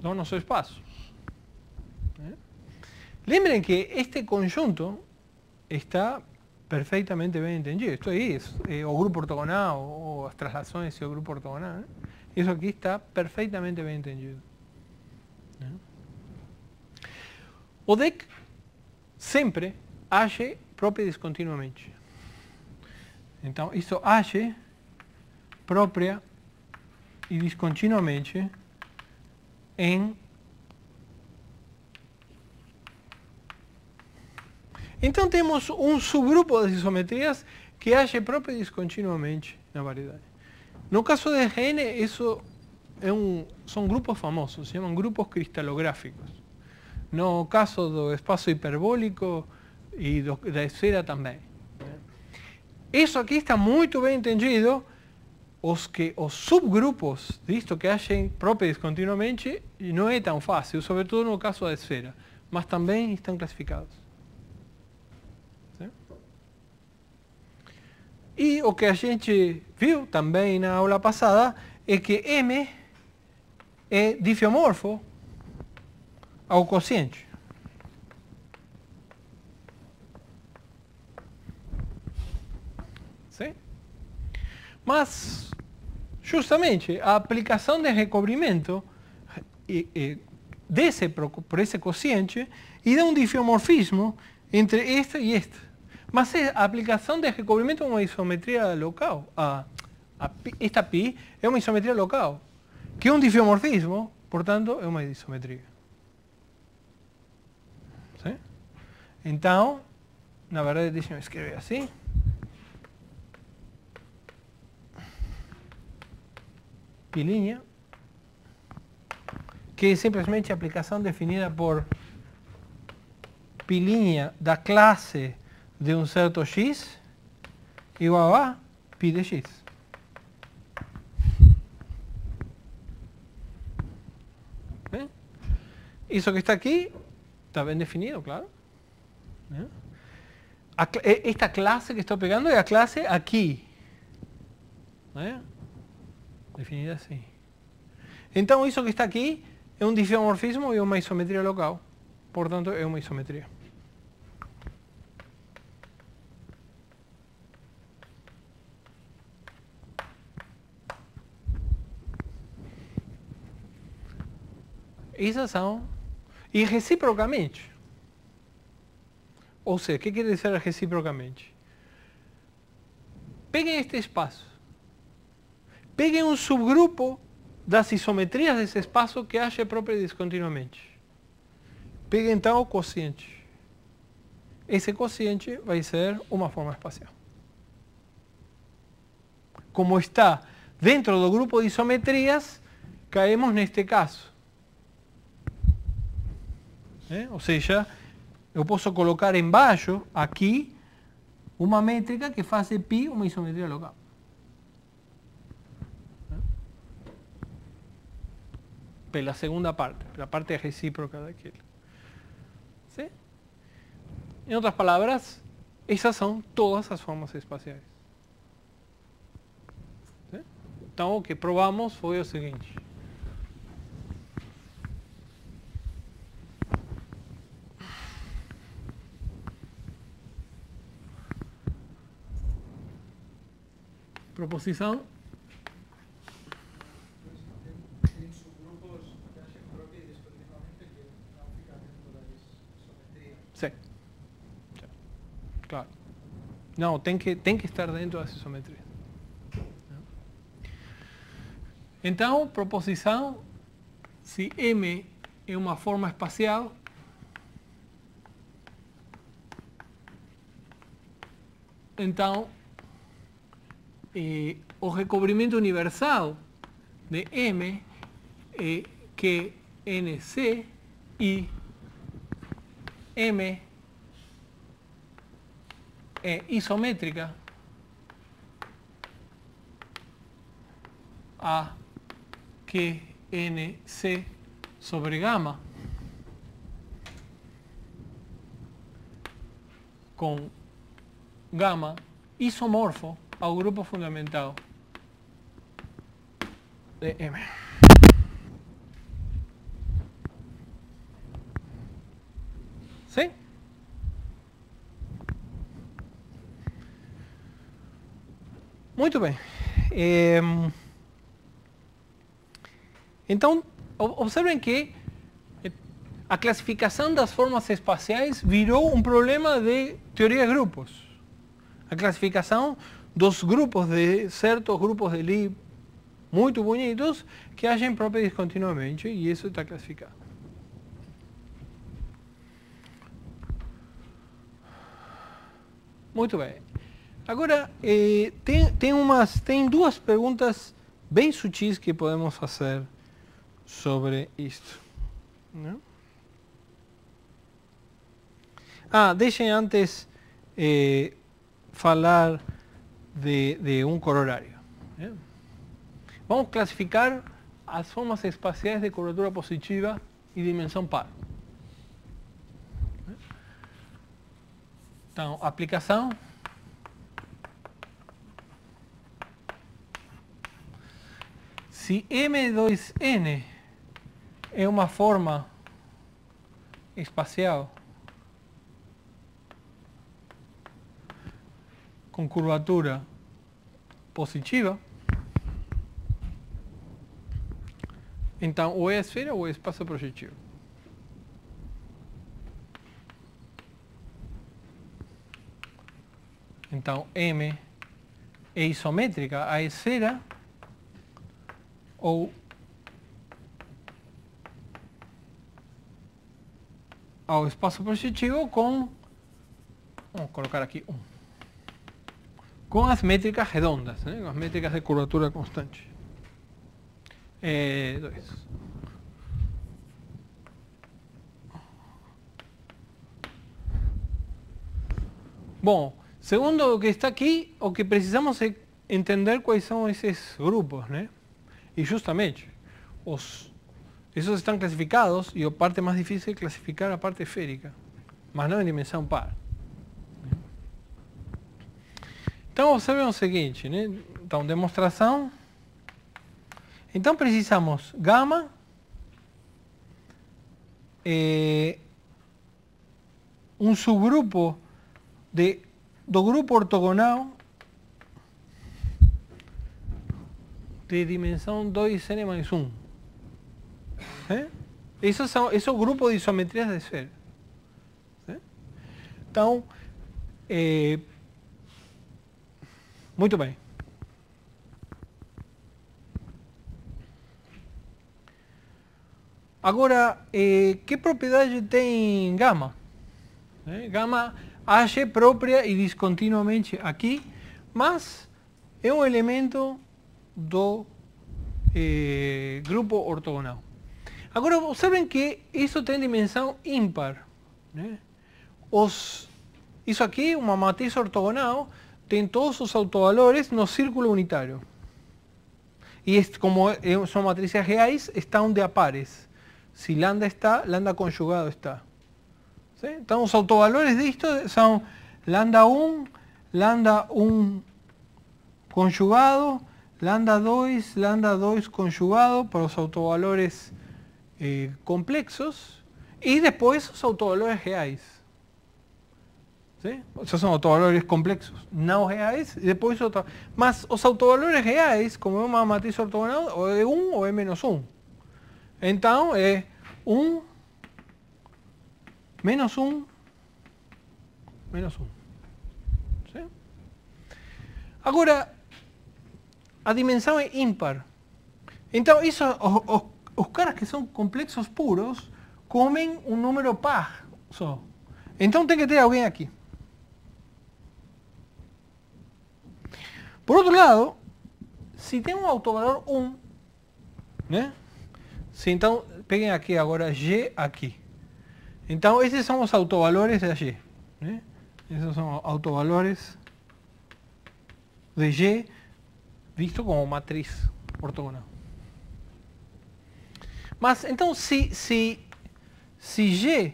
do nosso espaço. Lembrem que este conjunto está perfeitamente bem entendido. Esto aí é o grupo ortogonal, ou as translações e o grupo ortogonal. Isso aqui está perfeitamente bem entendido. O deck sempre age própria e descontinuamente. Então, isso age própria e descontinuamente em... Então temos um subgrupo de isometrias que age própria e descontinuamente na variedade. No caso de RN, isso são grupos famosos, se chamam grupos cristalográficos. No caso do espaço hiperbólico e da esfera também. Isso aqui está muito bem entendido. Os subgrupos disto que agem própria e descontinuamente não é tão fácil, sobretudo no caso da esfera, mas também estão classificados. E o que a gente viu também na aula passada é que M é difiomorfo ao quociente. Sim? Mas, justamente, a aplicação de recobrimento desce por esse quociente e dá um difiomorfismo entre este e este. Mas a aplicação de recobrimento é uma isometria local. Esta π é uma isometria local, que é um difiomorfismo, portanto, é uma isometria. Sim? Então, na verdade, deixa-me escrever assim. Pilinha, que é simplesmente a aplicação definida por pilinha da classe de um certo x igual a π de x. ¿Ven? Isso que está aqui está bem definido, claro. Esta classe que estou pegando é a classe aqui. Definida assim. Então, isso que está aqui é um difiomorfismo e uma isometria local. Portanto, é uma isometria. Essas são... E reciprocamente. Ou seja, o que quer dizer reciprocamente? Peguem este espaço. Peguem um subgrupo das isometrias desse espaço que age própria e descontinuamente. Peguem então o quociente. Esse quociente vai ser uma forma espacial. Como está dentro do grupo de isometrias, caemos neste caso. Ou seja, eu posso colocar embaixo, aqui, uma métrica que faz de π uma isometria local. Pela segunda parte, pela parte recíproca daquilo. ¿Sí? Em outras palavras, essas são todas as formas espaciais. ¿Sí? Então, o que provamos foi o seguinte. Proposição. Tem subgrupos que agem própria e descontinuamente que não ficam dentro da isometria. Sim. Claro. Não, tem que estar dentro das isometrias. Então, proposição, se M é uma forma espacial, então o recobrimento universal de M é que NC e M é isométrica a que NC sobre gama com gama isomorfo ao grupo fundamental de M. ¿Sí? Muito bem. Então, observem que a classificação das formas espaciais virou um problema de teoria de grupos. A classificação dos grupos de certos grupos de Lie muito bonitos que agem próprios descontinuamente, e isso está classificado. Muito bem. Agora, tem duas perguntas bem sutis que podemos fazer sobre isto. Não? Deixem antes falar de um corolário. Vamos classificar as formas espaciais de curvatura positiva e dimensão par. Então, aplicação. Se M2N é uma forma espacial com curvatura positiva, então ou é a esfera ou é o espaço projetivo. Então M é isométrica à esfera ou ao espaço projetivo com, vamos colocar aqui com as métricas redondas, né? Com as métricas de curvatura constante. 2. Bom, segundo o que está aqui, o que precisamos é entender quais são esses grupos, né? E justamente, esos estão classificados e a parte mais difícil é classificar a parte esférica, mas não em dimensão par. Então, observem o seguinte, né? Então, demonstração. Então, precisamos gama, um subgrupo do grupo ortogonal de dimensão 2n mais 1. Esse é o grupo de isometrias de esfera. Então, muito bem. Agora, que propriedade tem gama? Gama age própria e descontinuamente aqui, mas é um elemento do grupo ortogonal. Agora, observem que isso tem dimensão ímpar, né? Isso aqui, uma matriz ortogonal, tem todos os autovalores no círculo unitário. E como são matrizes reais, está onde a pares. Se lambda está, lambda conjugado está. ¿Sí? Então, os autovalores disto são lambda 1 conjugado, lambda 2 conjugado para os autovalores complexos e depois os autovalores reais. ¿Sí? Esos são autovalores complexos não reais e depois mas os autovalores reais, como é uma matriz ortogonal, ou é 1 ou é menos 1. Então é 1 menos 1 menos 1. ¿Sí? Agora, a dimensão é ímpar. Então, isso, os caras que são complexos puros comem um número par só. Então tem que ter alguém aqui. Por outro lado, se tem um autovalor 1, né? Se então, peguem aqui agora G aqui. Então, esses são os autovalores de G. Né? Esses são autovalores de G, visto como matriz ortogonal. Mas, então, se G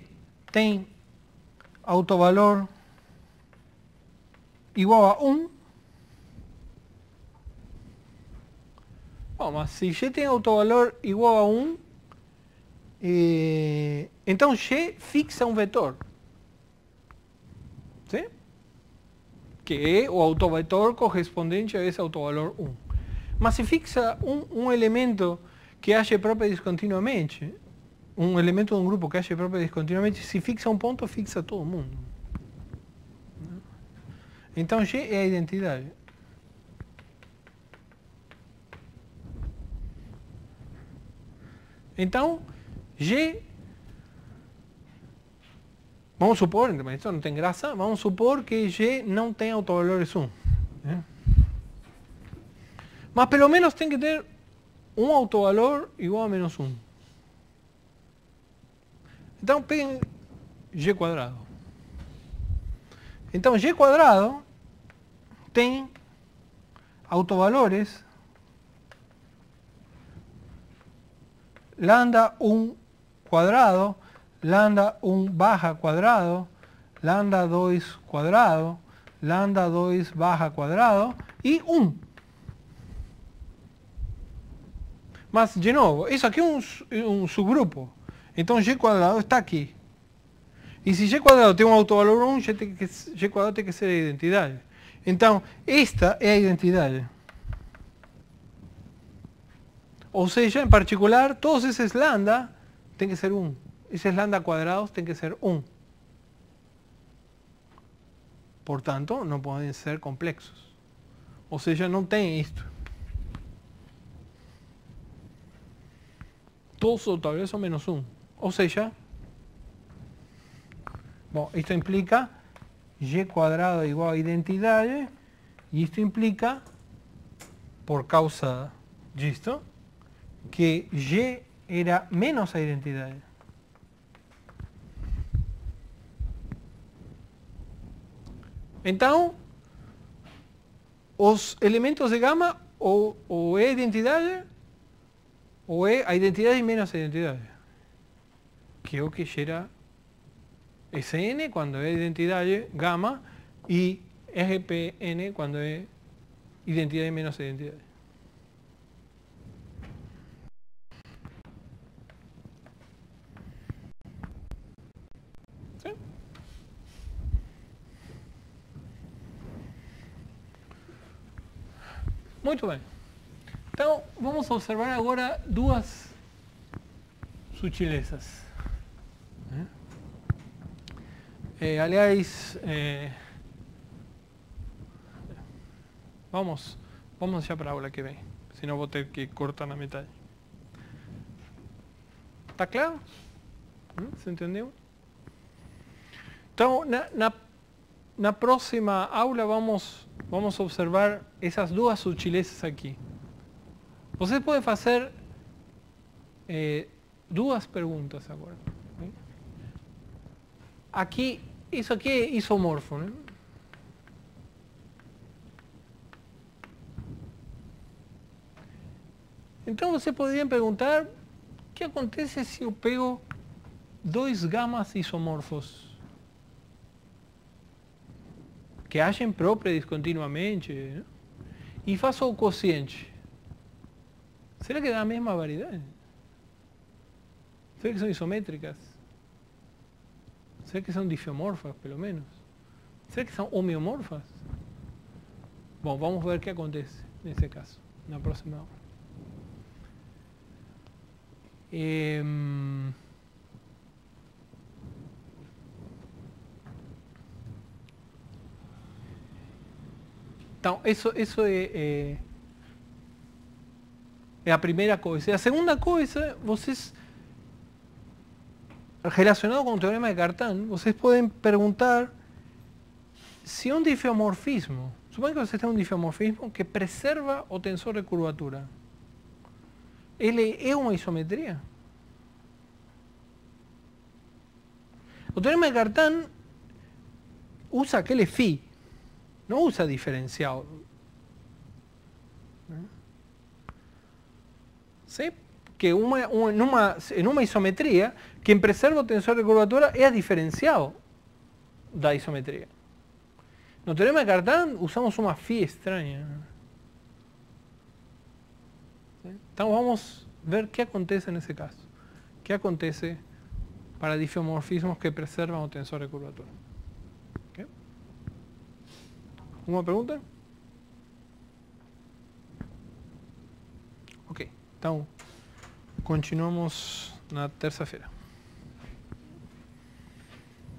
tem autovalor igual a 1, bom, mas se G tem autovalor igual a 1, então G fixa um vetor. ¿sí? Que é o autovetor correspondente a esse autovalor 1. Mas se fixa um elemento que age próprio descontinuamente, um elemento de um grupo que age próprio descontinuamente, se fixa um ponto, fixa todo mundo. Então G é a identidade. Então, G, vamos supor, mas isso não tem graça, vamos supor que G não tem autovalores 1. Né? Mas pelo menos tem que ter um autovalor igual a menos 1. Então peguem G quadrado. Então G quadrado tem autovalores lambda 1 cuadrado, lambda 1 baja cuadrado, lambda 2 cuadrado, lambda 2 baja cuadrado e 1. Mas, de novo, isso aqui é um subgrupo. Então G quadrado está aqui. E se G quadrado tem um autovalor 1, G quadrado tem que ser a identidade. Então, esta é a identidade. Ou seja, em particular, todos esses lambda tem que ser 1. Esses lambda quadrados tem que ser 1. Portanto, não podem ser complexos. Ou seja, não tem isto. Todos os autovalores são menos 1. Ou seja, bom, isto implica G quadrado igual a identidade, e isto implica, por causa disto, que G era menos a identidade. Então, os elementos de gama ou é identidade, ou é a identidade menos a identidade. Que é o que gera Sn quando é identidade gama e RPN quando é identidade menos a identidade. ¿Sí? Muito bem. Então, vamos observar agora duas sutilezas. Aliás, vamos já para a aula que vem, senão vou ter que cortar na metade. Está claro? Você entendeu? Então, na próxima aula vamos observar essas duas sutilezas aqui. Você pode fazer duas perguntas agora. Aqui, isso aqui é isomorfo, né? Então você poderia perguntar o que acontece se eu pego dois gamas isomorfos que agem própria descontinuamente, né? E faço o quociente. Será que dá a mesma variedade? Será que são isométricas? Será que são difiomorfas, pelo menos? Será que são homeomorfas? Bom, vamos ver o que acontece nesse caso, na próxima aula. Então, isso é a primeira coisa. E a segunda coisa, vocês, relacionado com o teorema de Cartan, vocês podem perguntar se um difiomorfismo, suponha que vocês têm um difiomorfismo que preserva o tensor de curvatura, ele é uma isometria? O teorema de Cartan usa aquele φ, não usa diferencial. ¿Sí? Que em uma isometria, quem preserva o tensor de curvatura é a diferencial da isometria. No teorema de Cartan usamos uma φ estranha. Então vamos ver o que acontece nesse caso. O que acontece para difiomorfismos que preservam o tensor de curvatura. Okay? Uma pergunta? Ok, então continuamos na terça-feira.